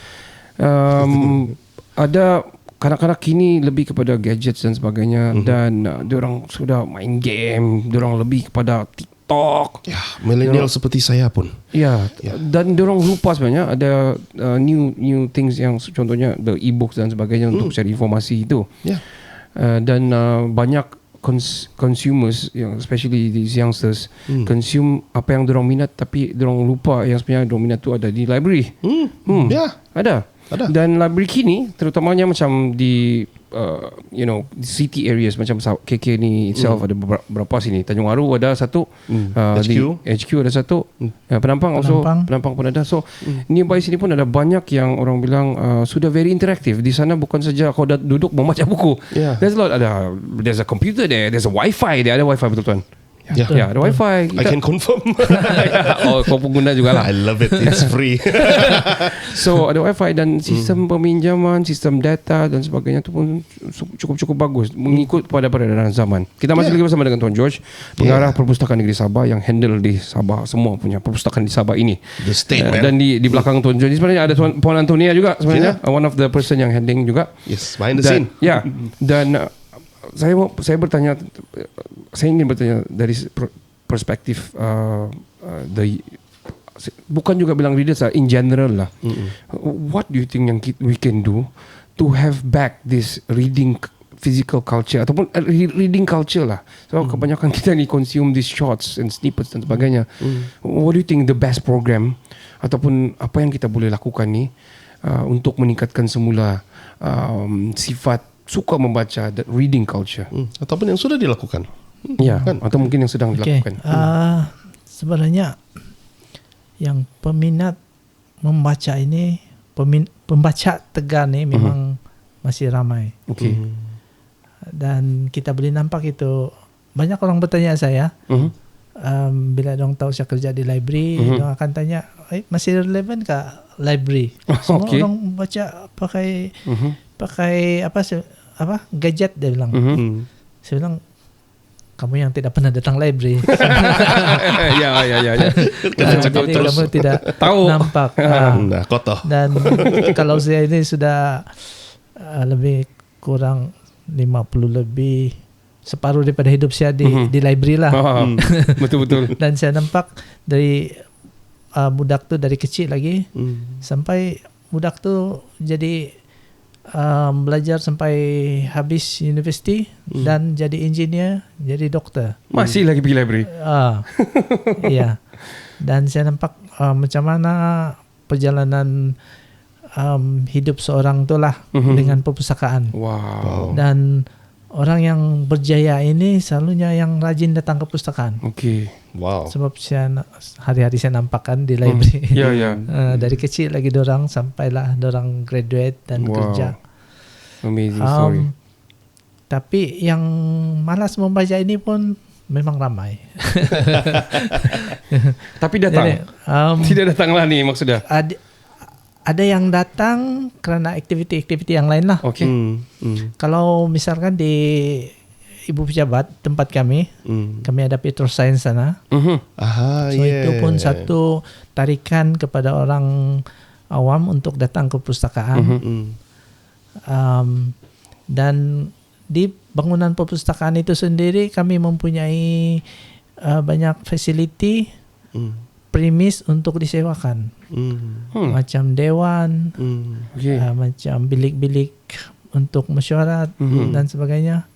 ada kanak-kanak kini lebih kepada gadgets dan sebagainya, dan diorang sudah main game, diorang lebih kepada TikTok. Millennial seperti saya pun. Dan diorang lupa sebenarnya ada new things yang contohnya the e-books dan sebagainya untuk cari informasi itu. Dan banyak consumers, especially these youngsters, consume apa yang diorang minat, tapi diorang lupa yang sebenarnya diorang minat tu ada di library. Ada. Dan library kini terutamanya macam di city areas macam KK ni itself ada beberapa sini. Tanjung Aru ada satu, HQ ada satu, Penampang pun ada. So nearby sini pun ada banyak yang orang bilang sudah very interactive. Di sana bukan saja kau dah duduk membaca buku. There's a lot, there's a computer there, there's a wifi there, ada wifi betul tuan. Ada wifi. I can confirm. Kau pengguna juga lah. I love it. It's free. So ada wifi dan sistem peminjaman, sistem data dan sebagainya tu pun cukup bagus, mengikut pada peredaran zaman. Kita masih lagi bersama dengan Tuan George, pengarah Perpustakaan Negeri Sabah yang handle di Sabah semua punya perpustakaan di Sabah ini. The state, man. Dan di belakang Tuan George sebenarnya ada Puan Antonia juga sebenarnya, one of the person yang handling juga. Yes, behind the scene. Dan saya ingin bertanya dari perspektif bukan juga bilang readers lah, in general lah. What do you think yang we can do to have back this reading physical culture ataupun reading culture lah. So kebanyakan kita ni consume these shorts and snippets dan sebagainya. What do you think the best program ataupun apa yang kita boleh lakukan ni untuk meningkatkan semula sifat suka membaca, the reading culture? Ataupun yang sudah dilakukan. Ya, Kan? atau mungkin yang sedang dilakukan. Sebenarnya yang peminat membaca ini, pembaca tegar ni memang masih ramai. Okey. Dan kita boleh nampak itu, banyak orang bertanya saya, bila orang tahu saya kerja di library, orang akan tanya, masih relevan ke library? Semua Okey. orang baca pakai apa gadget, dia bilang. Saya bilang, kamu yang tidak pernah datang library. ya. Jadi kamu tidak Tahu. nampak. Nah, kotor. Dan kalau saya ini sudah lebih kurang 50 lebih, separuh daripada hidup saya di library lah. Betul-betul. Dan saya nampak dari budak tu dari kecil lagi sampai budak tu jadi belajar sampai habis universiti dan jadi engineer, jadi doktor. Masih lagi pergi library. Ya. Dan saya nampak macam mana perjalanan hidup seorang tu lah dengan perpustakaan. Wow. Dan orang yang berjaya ini selalunya yang rajin datang ke perpustakaan. Okey. Wow. Sebab saya hari-hari saya nampak kan di library. Ya. Dari kecil lagi dorang sampailah dorang graduate dan kerja. Amazing story. Tapi yang malas membaca ini pun memang ramai. Tapi datang. Jadi, Tidak datanglah ni maksudnya. ada yang datang kerana aktiviti-aktiviti yang lain lah. Okey. Kalau misalkan di Ibu Pejabat tempat kami, kami ada Petro Science sana. Aha, So itu pun satu tarikan kepada orang awam untuk datang ke perpustakaan. Dan di bangunan perpustakaan itu sendiri kami mempunyai banyak fasiliti, premis untuk disewakan. Macam dewan, Okey. macam bilik-bilik untuk mesyuarat dan sebagainya.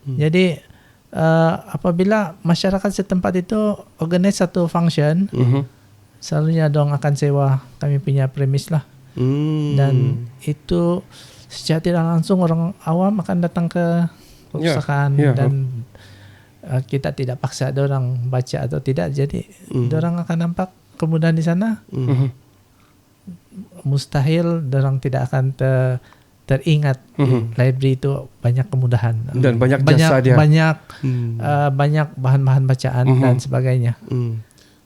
Jadi apabila masyarakat setempat itu organize satu function, selalunya dong akan sewa kami punya premis lah. Dan itu secara tidak langsung orang awam akan datang ke perpustakaan dan kita tidak paksa orang baca atau tidak. Jadi orang akan nampak kemudahan di sana. Mustahil orang tidak akan teringat library itu banyak kemudahan Dan banyak jasa dia. banyak bahan-bahan bacaan dan sebagainya.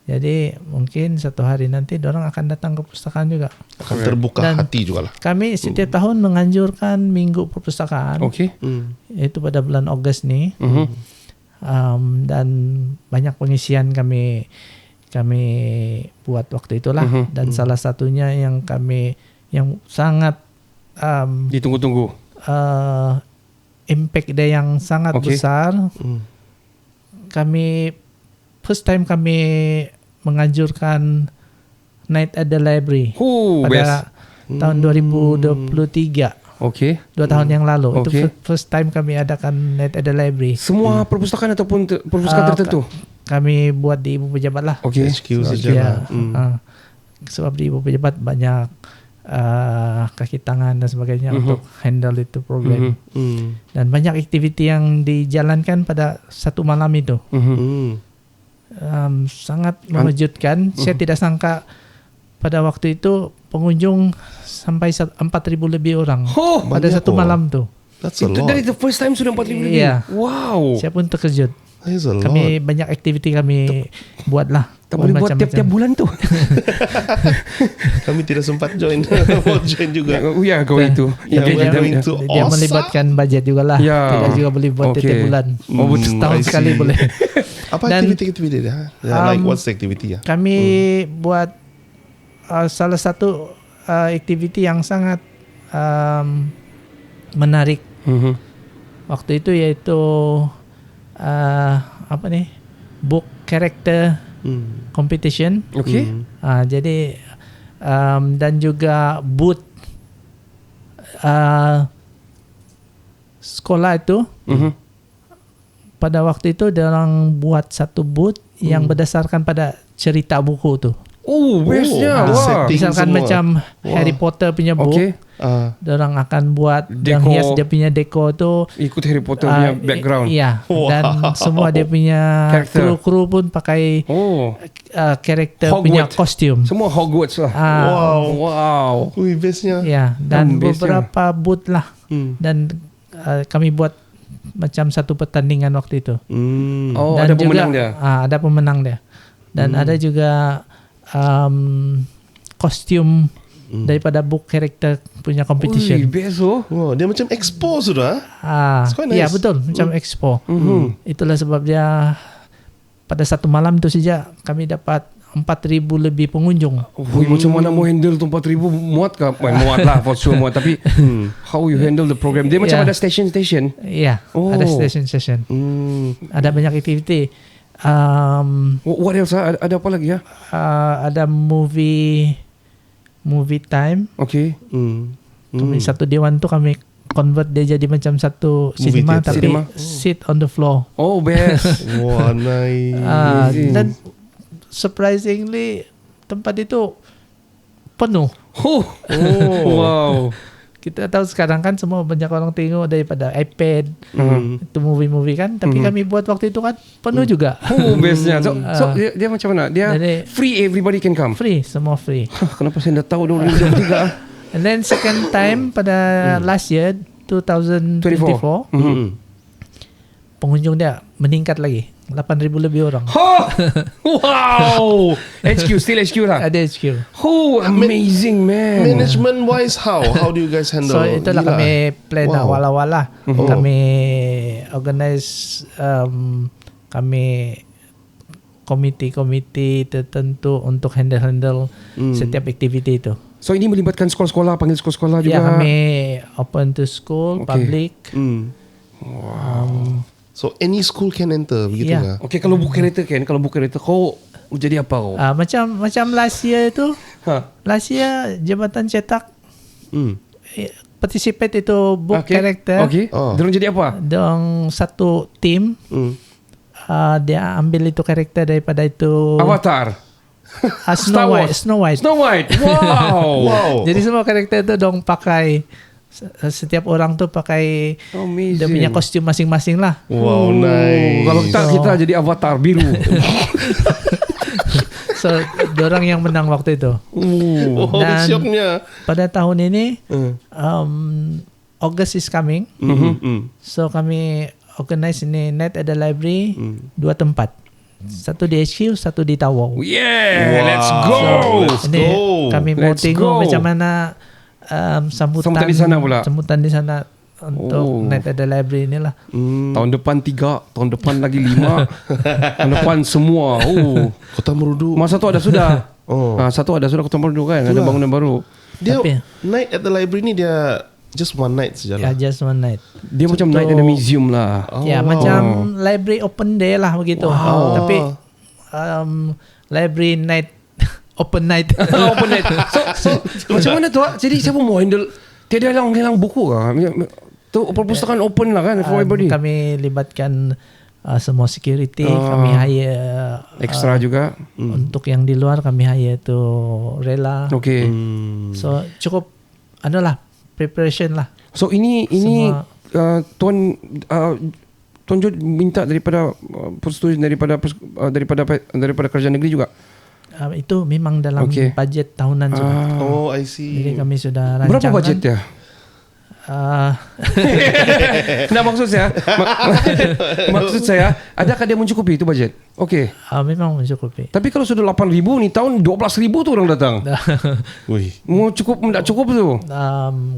Jadi mungkin satu hari nanti orang akan datang ke perpustakaan juga. Akan terbuka Dan hati juga lah. Kami setiap tahun menganjurkan Minggu Perpustakaan. Okey. Itu pada bulan Ogos ni. Dan banyak pengisian kami buat waktu itulah. Dan salah satunya yang sangat Ditunggu-tunggu. impact dia yang sangat besar. First time kami menganjurkan Night at the Library pada tahun 2023. Okey. 2 tahun yang lalu. Itu Okay. first time kami adakan Night at the Library. Semua perpustakaan ataupun perpustakaan tertentu. Kami buat di Ibu Pejabat lah. Okey. HQ saja Ya, lah. sebab di Ibu Pejabat banyak kaki tangan dan sebagainya untuk handle itu problem. Dan banyak aktiviti yang dijalankan pada satu malam itu. Sangat mengejutkan. Saya tidak sangka pada waktu itu pengunjung sampai 4,000 lebih orang pada banyak satu malam tu. That's a Itu lot. dari the first time sudah 4,000 lebih. Iya. Wow. Saya pun terkejut. That's a lot. Kami banyak aktiviti kami buat lah. Tak boleh buat tiap-tiap bulan tu. Kami tidak sempat join. Mau join juga. We are going to. Yeah, we are Engage going them. to. Dia Awesome. melibatkan budget juga lah. Ya. Tidak juga boleh buat Okay. tiap bulan. Oh, betul. Setahun I sekali see. boleh. Apa Dan, aktiviti-aktiviti dia? Like what's the activity ya? Kami buat salah satu aktiviti yang sangat menarik waktu itu, yaitu book character competition. Okey. Jadi dan juga booth sekolah itu pada waktu itu dia orang buat satu booth yang berdasarkan pada cerita buku tu. Oh, bestnya. ada Wah. setting Misalkan semua. macam Harry Potter punya book, Okay. dia orang akan buat yang Deko. hias dia punya deko tu. Ikut Harry Potter punya background. Iya. Wow. Dan semua dia punya Karakter. kru pun pakai Oh, karakter punya Hogwarts. kostum. semua Hogwarts lah. Wow. Wow. Ui, bestnya. Ya, dan bestnya. beberapa booth lah. Dan kami buat macam satu pertandingan waktu itu. Oh, Dan ada pemenang dia. Ada pemenang dia. Dan ada juga kostum daripada book karakter punya Ui, competition. best oh. Wow, dia macam expo sudah. It's quite nice. Ya betul, macam expo. Itulah sebab dia pada satu malam tu saja kami dapat 4,000 lebih pengunjung. Ui, macam mana mau handle tu 4,000 muat ke? Muat lah, for sure muat. Tapi how you handle the program? Dia macam Yeah. ada station-station. Ya, Oh. ada session. Ada banyak aktiviti. What else? Ada apa lagi ya? Ada movie time. Okay. Kami satu dewan tu kami convert dia jadi macam satu Movie cinema theatre. tapi Cinema. sit on the floor. Oh, best. Wah, nice. Dan surprisingly tempat itu penuh. Oh. Wow. Kita tahu sekarang kan semua banyak orang tengok daripada iPad itu movie kan, tapi kami buat waktu itu kan penuh juga. Oh, bestnya. So dia macam mana? Dia Jadi- free, everybody can come. Free, semua free. Kenapa saya dah tahu dulu jam 3? And then second time pada last year 2024 pengunjung dia meningkat lagi 8,000 lebih orang. Oh, wow. HQ, still HQ lah. Ada HQ. Oh, amazing man. Management wise, how do you guys handle? So itulah Gila. kami plan Wow. awal-awal lah. Oh. Kami organize kami komiti-komiti tertentu untuk handle setiap aktiviti itu. So ini melibatkan sekolah-sekolah, panggil sekolah-sekolah juga. Ya, kami open to school, Okay. public. So any school can enter, begitu Yeah. lah. Okay, kalau book kereta kan, kau jadi apa kau? Macam last year itu, Ha. last year Jabatan Cetak participate itu book Okay. character. Okay. Oh. Diorang jadi apa? Dong satu tim dia ambil itu karakter daripada itu Avatar. Star Snow White. Wars. Snow White. Snow White. Wow. Wow. Jadi semua karakter itu dong pakai setiap orang tu pakai Amazing. dia punya kostum masing-masing lah. Wow, nice. Kalau tak kita jadi avatar biru. So dorang yang menang waktu itu. Oh, Dan- syoknya. Pada tahun ini August is coming. So kami organize ini Night at the Library 2 tempat. Satu di HQ, satu di Tawau. Yeah, let's go. Let's Ini go. kami mau Let's tengok go. macam mana sambutan Sambutan di sana pula. Sambutan di sana untuk Oh. Night at the Library inilah. Tahun depan 3, tahun depan lagi 5, tahun depan semua. Oh, Kota Merudu. masa tu ada sudah. Oh. Satu ada sudah Kota Merudu kan, ada Itulah. bangunan baru. Dia Tapi- night at the library ni dia just one night Ya, sajalah. just one night. Dia macam night in the museum lah. Ya, macam library open day lah begitu. Wow. Tapi library night open night. Open night. So macam mana tu? Jadi siapa mau handle? Tiada hilang buku kah? Tu perpustakaan open lah kan for everybody. Kami libatkan semua security, kami hire Extra juga. untuk yang di luar kami hire tu rela. Okay. So cukup adalah preparation lah. So ini Semua- Tuan Jo minta daripada persetujuan daripada kerajaan negeri juga. Itu memang dalam Okay. budget tahunan juga. Oh, I see. Jadi kami sudah rancangan. Berapa budget dia? Nah, maksud saya maksud saya adakah dia mencukupi itu budget? Okey. Memang mencukupi. Tapi kalau sudah 8,000 ni tahun 12,000 tu orang datang. Wih. Mau cukup tak cukup tu?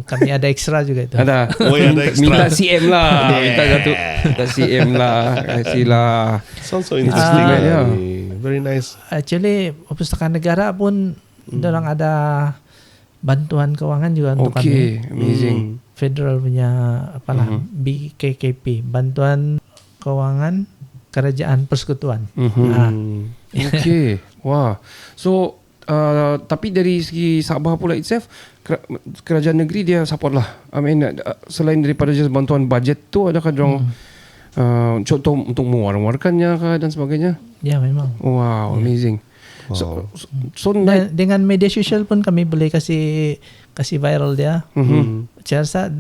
Kami ada ekstra juga itu. Ada. Oh, ya, ada extra. Minta CM lah. Minta satu. Minta CM lah. Kasihlah. Sounds so interesting. yeah. Very nice. Actually Perpustakaan Negara pun orang ada bantuan keuangan juga untuk Okey, kami. amazing. Federal punya apalah BKKP, Bantuan Keuangan Kerajaan Persekutuan. Okey. Wah. So tapi dari segi Sabah pula itself, kerajaan negeri dia support lah. I mean, selain daripada just bantuan budget tu, adakah dorang contoh untuk mewarna-warkannya kah dan sebagainya? Ya, memang. Wow, amazing. So Dengan media sosial pun kami boleh kasih viral dia. Saya rasa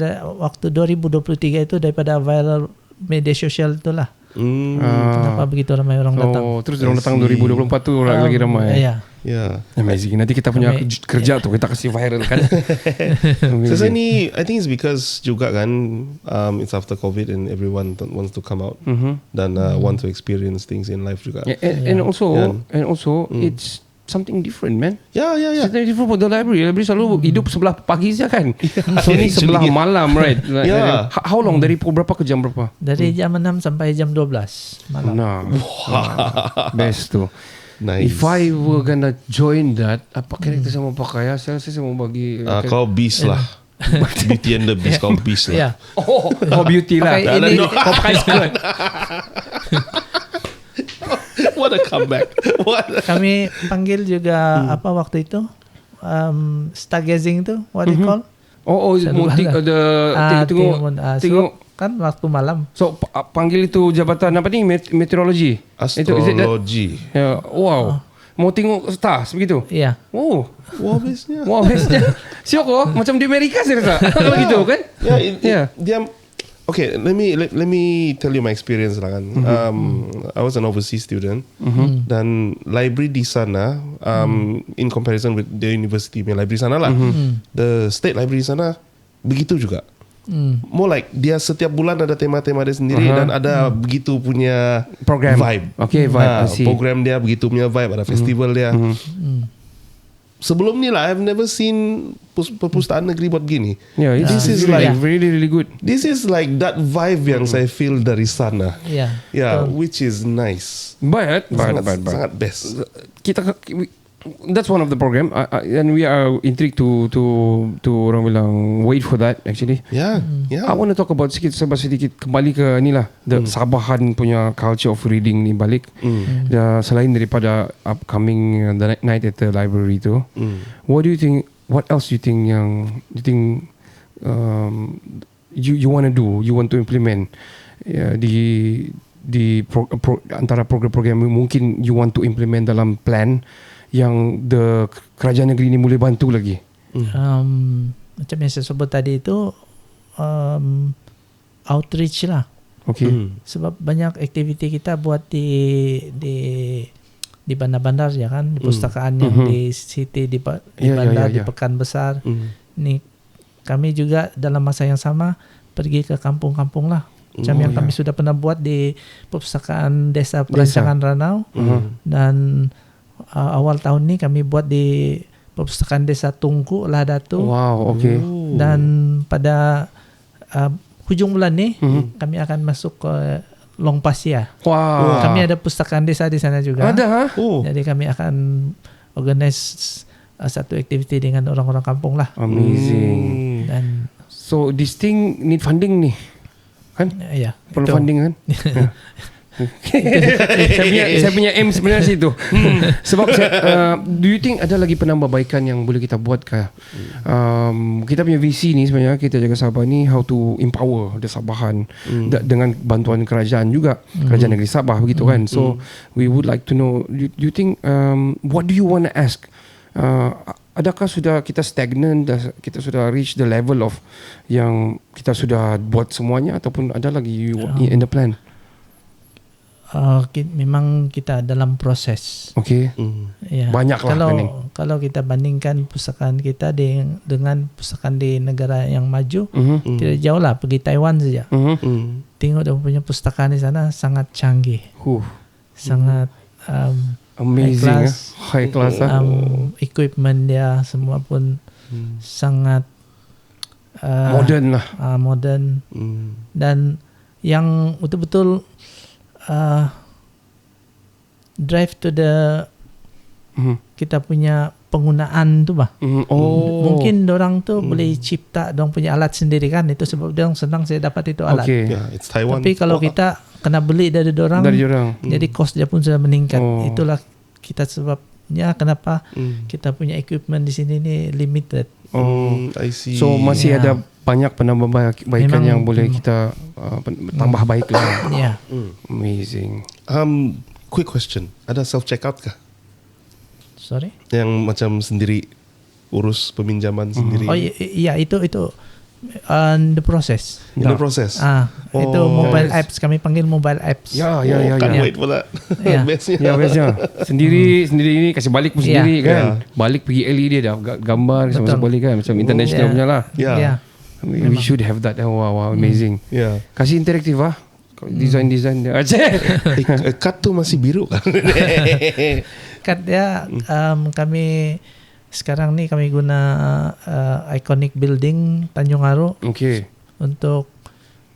waktu 2023 itu daripada viral media sosial itulah. Kenapa begitu ramai orang datang? Oh, terus orang datang 2024 tu lagi ramai. Ya. Yeah. Amazing. Nanti kita punya kerja tu kita kasih viral kan. Saya ni, I think it's because juga kan, it's after COVID and everyone wants to come out dan want to experience things in life juga. And also it's something different, man. Yeah. Something different for the library. Library selalu hidup sebelah pagi saja kan. So ni sebelah malam, right? Yeah. How long? Dari pukul berapa ke jam berapa? Dari jam 6 sampai jam 12 malam. Nah, best tu. Nice. If I were gonna join that, apa karakter saya mau pakai? Saya mau bagi. Kau beast lah. Beauty and the Beast, kau beast lah. Ya. Oh, beauty lah. Pakai ini. Kau pakai skirt. What a comeback. Kami panggil juga apa waktu itu? Stargazing tu, what do you call? Oh, Saya mau lupa dah. tengok. Kan waktu malam. So panggil itu jabatan apa ni? Meteorologi. Astrologi. Wow. Mau tengok stars begitu? Iya. Oh. Wow, bestnya. Wow, bestnya. Siok kok macam di Amerika saya rasa. Kalau gitu kan? Dia. Okay, let me tell you my experience lah kan. I was an overseas student dan library di sana, in comparison with the university library sana lah, the state library sana begitu juga. More like dia setiap bulan ada tema-tema dia sendiri dan ada begitu punya program vibe. Okay, vibe. Program dia begitu punya vibe, ada festival dia. Sebelum ni lah, I've never seen perpustakaan negeri buat begini. Yeah, This is really, like really good. This is like that vibe yang saya feel dari sana. Iya. Yeah, which is nice. But Sangat best. That's one of the program, and we are intrigued to orang bilang wait for that actually. Yeah. I want to talk about sedikit kembali ke ni lah, the Sabahan punya culture of reading ni balik. Selain daripada upcoming the night at the library tu, what do you think? What else do you think you want to do? You want to implement antara program-program mungkin you want to implement dalam plan yang the kerajaan negeri ni boleh bantu lagi. Macam yang saya sebut tadi itu outreach lah. Okay. Sebab banyak aktiviti kita buat di bandar-bandar ya kan, di pustakaan yang di city, di bandar, di Pekan Besar. Ni kami juga dalam masa yang sama pergi ke kampung-kampung lah. Macam yang kami sudah pernah buat di perpustakaan Desa Perancangan Ranau dan awal tahun ni kami buat di perpustakaan Desa Tungku Ladatu. Wow, okay. Dan pada hujung bulan ni kami akan masuk ke Long Pasir. Wow. Kami ada pustakaan desa di sana juga. Ada ha? Jadi kami akan organize satu aktiviti dengan orang-orang kampung lah. Amazing. Dan so this thing need funding ni. Kan? Ya. Perlu funding kan? saya punya aim sebenarnya situ. Sebab do you think ada lagi penambahbaikan yang boleh kita buat kah? Kita punya visi ni sebenarnya kita jaga Sabah ni how to empower the Sabahan dengan bantuan kerajaan juga, kerajaan negeri Sabah begitu kan. So we would like to know, you think what do you want to ask? Adakah sudah kita stagnant, kita sudah reach the level of yang kita sudah buat semuanya ataupun ada lagi in the plan? Memang kita dalam proses. Okay. Ya. Banyak lah kalau kita bandingkan pustakaan kita dengan pustakaan di negara yang maju, tidak jauh lah, pergi Taiwan saja. Tengok dia punya pustakaan di sana sangat canggih. Sangat amazing, high class. Equipment dia semua pun sangat modern lah. Modern. Dan yang betul-betul drive to the kita punya penggunaan tu bah. Mungkin dorang tu boleh cipta dorang punya alat sendiri kan, itu sebab dorang senang saya dapat itu alat. Yeah, it's Taiwan. Tapi kalau kita kena beli dari dorang, jadi kos dia pun sudah meningkat. Itulah kita sebab sebabnya kenapa kita punya equipment di sini ni limited. I see. So masih Ya. ada banyak penambahbaikan Memang, yang boleh kita tambah baik lah. Ya. Amazing. Quick question. Ada self checkout kah? Sorry. Yang macam sendiri urus peminjaman sendiri. Oh iya itu the process. In the process. Itu mobile apps, kami panggil mobile apps. Ya. Can't ya. wait for that. Ya. Bestnya. Ya biasanya sendiri ini kasih balik pun Ya. sendiri kan. Ya. Balik pergi LED dia dah gambar sama-sama balik kan macam international Ya. punya lah. Ya. Ya. We should have that. Wow, amazing. Ya. Kasih interaktif ah. Design dia. Kad tu masih biru kan? Kad dia kami sekarang ni kami guna iconic building Tanjung Aru Okay. untuk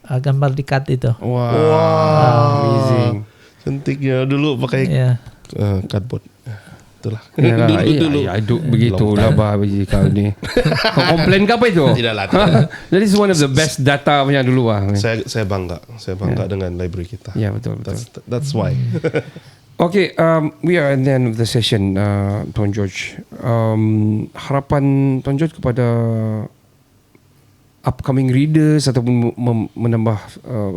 gambar di kad itu. Wow. Amazing. Cantiknya dulu pakai Ya. cardboard. Itulah. Yalah, begitulah bah biji kau ni. Kau komplain ke apa itu? Tidaklah. Jadi it's one of the best data punya dulu lah. Saya bangga dengan library kita. Ya betul. That's why. Okay, we are at the end of the session, Tuan George. Harapan Tuan George kepada upcoming readers ataupun menambah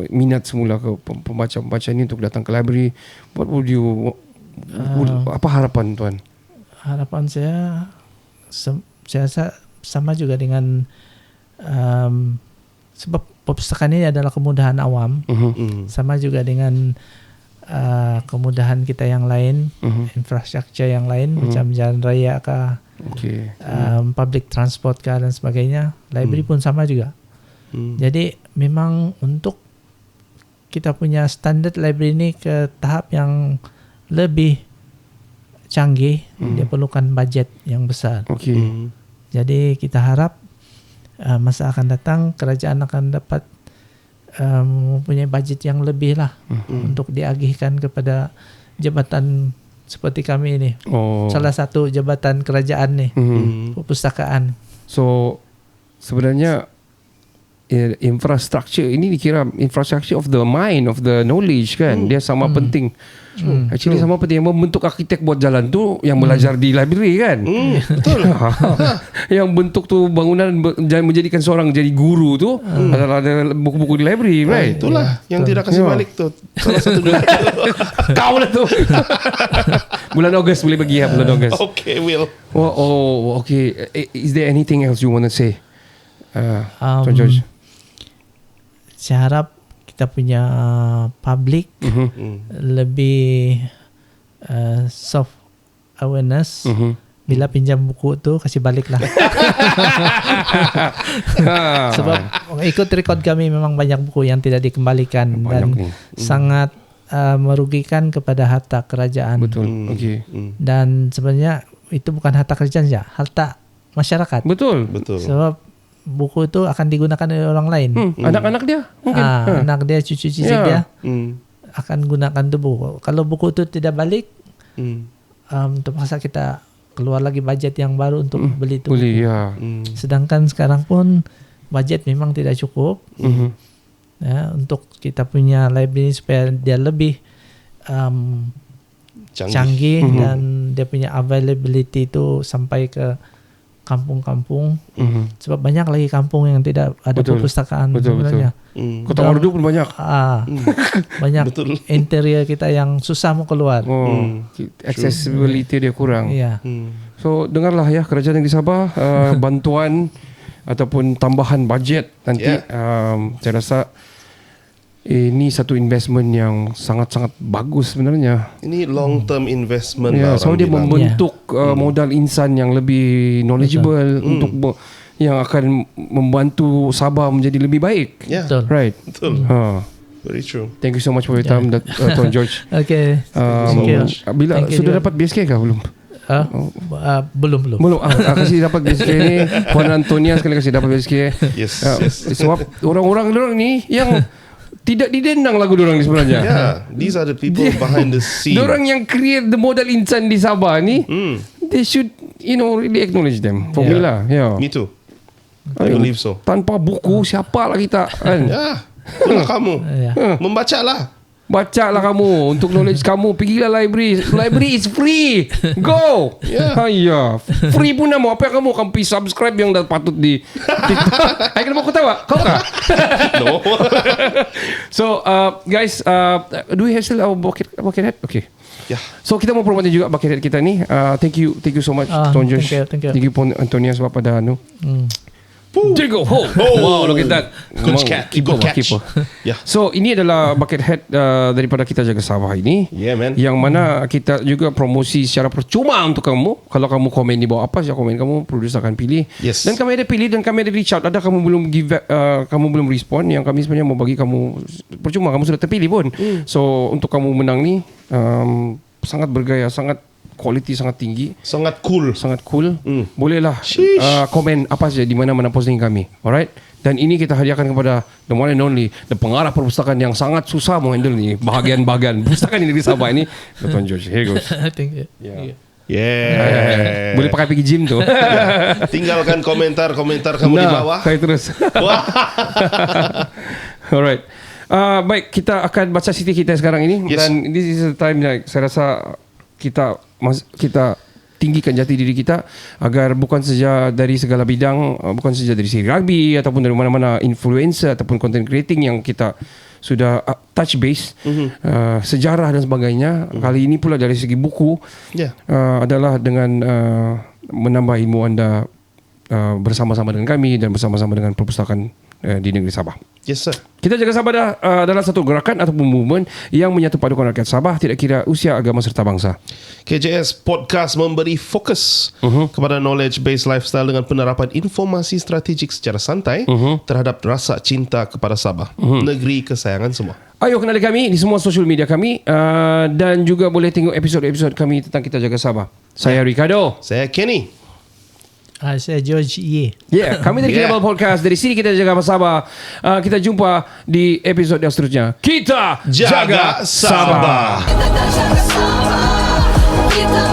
minat semula ke pembaca-pembaca ini untuk datang ke library, what would you apa harapan Tuan? Harapan saya rasa sama juga dengan sebab perpustakaan ini adalah kemudahan awam, sama juga dengan kemudahan kita yang lain, infrastruktur yang lain macam jalan raya kah, public transport kah dan sebagainya. Library pun sama juga. Jadi memang untuk kita punya standard library ini ke tahap yang lebih canggih, dia perlukan budget yang besar. Jadi kita harap masa akan datang kerajaan akan dapat mempunyai budget yang lebih lah untuk diagihkan kepada jabatan seperti kami ini. Salah satu jabatan kerajaan nih, perpustakaan. So sebenarnya infrastructure ini dikira infrastructure of the mind, of the knowledge kan. Dia sama penting. Actually sama penting. Yang membentuk arkitek buat jalan tu yang belajar di library kan. Betul. Yang bentuk tu bangunan menjadikan seorang jadi guru tu adalah ada buku-buku di library, right? Itulah yang tidak kasih balik tu. Salah satu juga. Kau lah tu. Bulan Ogos boleh pergi ya, bulan Ogos. Okay, Will. Okay. Is there anything else you want to say? Tuan George. Saya harap kita punya public lebih soft awareness. Bila pinjam buku tu kasih balik lah. Sebab ikut rekod kami memang banyak buku yang tidak dikembalikan dan sangat merugikan kepada harta kerajaan. Betul. Dan sebenarnya itu bukan harta kerajaan saja, harta masyarakat. Betul. Sebab buku itu akan digunakan oleh orang lain. Anak-anak dia mungkin. Anak dia, cucu-cucu dia akan gunakan tu buku. Kalau buku itu tidak balik, terpaksa kita keluar lagi budget yang baru untuk beli itu. Sedangkan sekarang pun budget memang tidak cukup untuk kita punya library supaya dia lebih canggih dan dia punya availability itu sampai ke kampung-kampung. Sebab banyak lagi kampung yang tidak ada perpustakaan sebenarnya. Kota Merdu pun banyak. Banyak interior kita yang susah mau keluar. Accessibility dia kurang. So dengarlah ya kerajaan negeri Sabah, bantuan ataupun tambahan bajet nanti. Saya rasa ini satu investment yang sangat-sangat bagus sebenarnya. Ini long term investment lah. So dia membentuk modal insan yang lebih knowledgeable untuk yang akan membantu Sabah menjadi lebih baik. Betul. Right. Betul. Very true. Thank you so much for your time, Tuan George. Okay. Thank you. Bila Thank you sudah juga. dapat BSK kah belum? Belum. Kasih dapat BSK ni. Puan Antonia sekali kasih dapat BSK. Yes. Sebab orang-orang ni yang tidak didendang lagu diorang ni sebenarnya. Yeah, these are the people behind the scene. Diorang yang create the modal insan di Sabah ni, they should, really acknowledge them. For me lah. Me too. I believe so. Tanpa buku, siapa lah kita kan? Ya, itulah kamu. Membacalah. Baca lah kamu. Untuk knowledge kamu, pergilah library. Library is free. Go. Yeah. Free pun nama. Apa yang kamu akan pergi subscribe yang dah patut di TikTok. Ay, kenapa kau tahu? Kau kah? No. So guys, do we have still our bucket hat? Okay. Ya. So kita mau promote juga bucket hat kita ni. Thank you so much, Tuan Josh. Thank you. Thank you pun Antonia sebab pada There you go. Wow, look at that. Good catch. Good catch. Yeah. So ini adalah bucket hat daripada Kita Jaga Sabah ini. Yeah, man. Yang mana kita juga promosi secara percuma untuk kamu. Kalau kamu komen di bawah apa saja komen kamu, producer akan pilih. Yes. Dan kami ada pilih dan kami ada reach out. Ada kamu belum kamu belum respon, yang kami sebenarnya mau bagi kamu percuma, kamu sudah terpilih pun. So untuk kamu menang ni sangat bergaya, sangat quality sangat tinggi, Sangat cool. Bolehlah komen apa saja di mana-mana posting kami. Alright. Dan ini kita hadiahkan kepada the one and only, the pengarah perpustakaan yang sangat susah menghandle ni bahagian-bahagian perpustakaan di negeri Sabah ini, Tuan George. Here goes. Thank you. Yeah. Boleh pakai pergi gym tu. Tinggalkan komentar kamu di bawah. Saya terus. Alright. Baik, kita akan baca city kita sekarang ini. Yes. Dan this is the time like, saya rasa kita tinggikan jati diri kita agar bukan saja dari segala bidang, bukan saja dari segi rugby ataupun dari mana-mana influencer ataupun content creating yang kita sudah touch base, sejarah dan sebagainya. Kali ini pula dari segi buku adalah dengan menambah ilmu anda bersama-sama dengan kami dan bersama-sama dengan perpustakaan di negeri Sabah. Yes, sir. Kita Jaga Sabah adalah satu gerakan ataupun movement yang menyatu padukan rakyat Sabah, tidak kira usia, agama serta bangsa. KJS Podcast memberi fokus kepada knowledge-based lifestyle dengan penerapan informasi strategik secara santai terhadap rasa cinta kepada Sabah, negeri kesayangan semua. Ayo kenali kami di semua social media kami dan juga boleh tengok episod-episod kami tentang Kita Jaga Sabah. Saya Ricardo. Saya Kenny. Saya George Ye. Kami dari Kinabalu Podcast. Dari sini Kita Jaga Sabah. Kita jumpa di episod yang seterusnya. Kita Jaga Sabah. Kita tak jaga sama, kita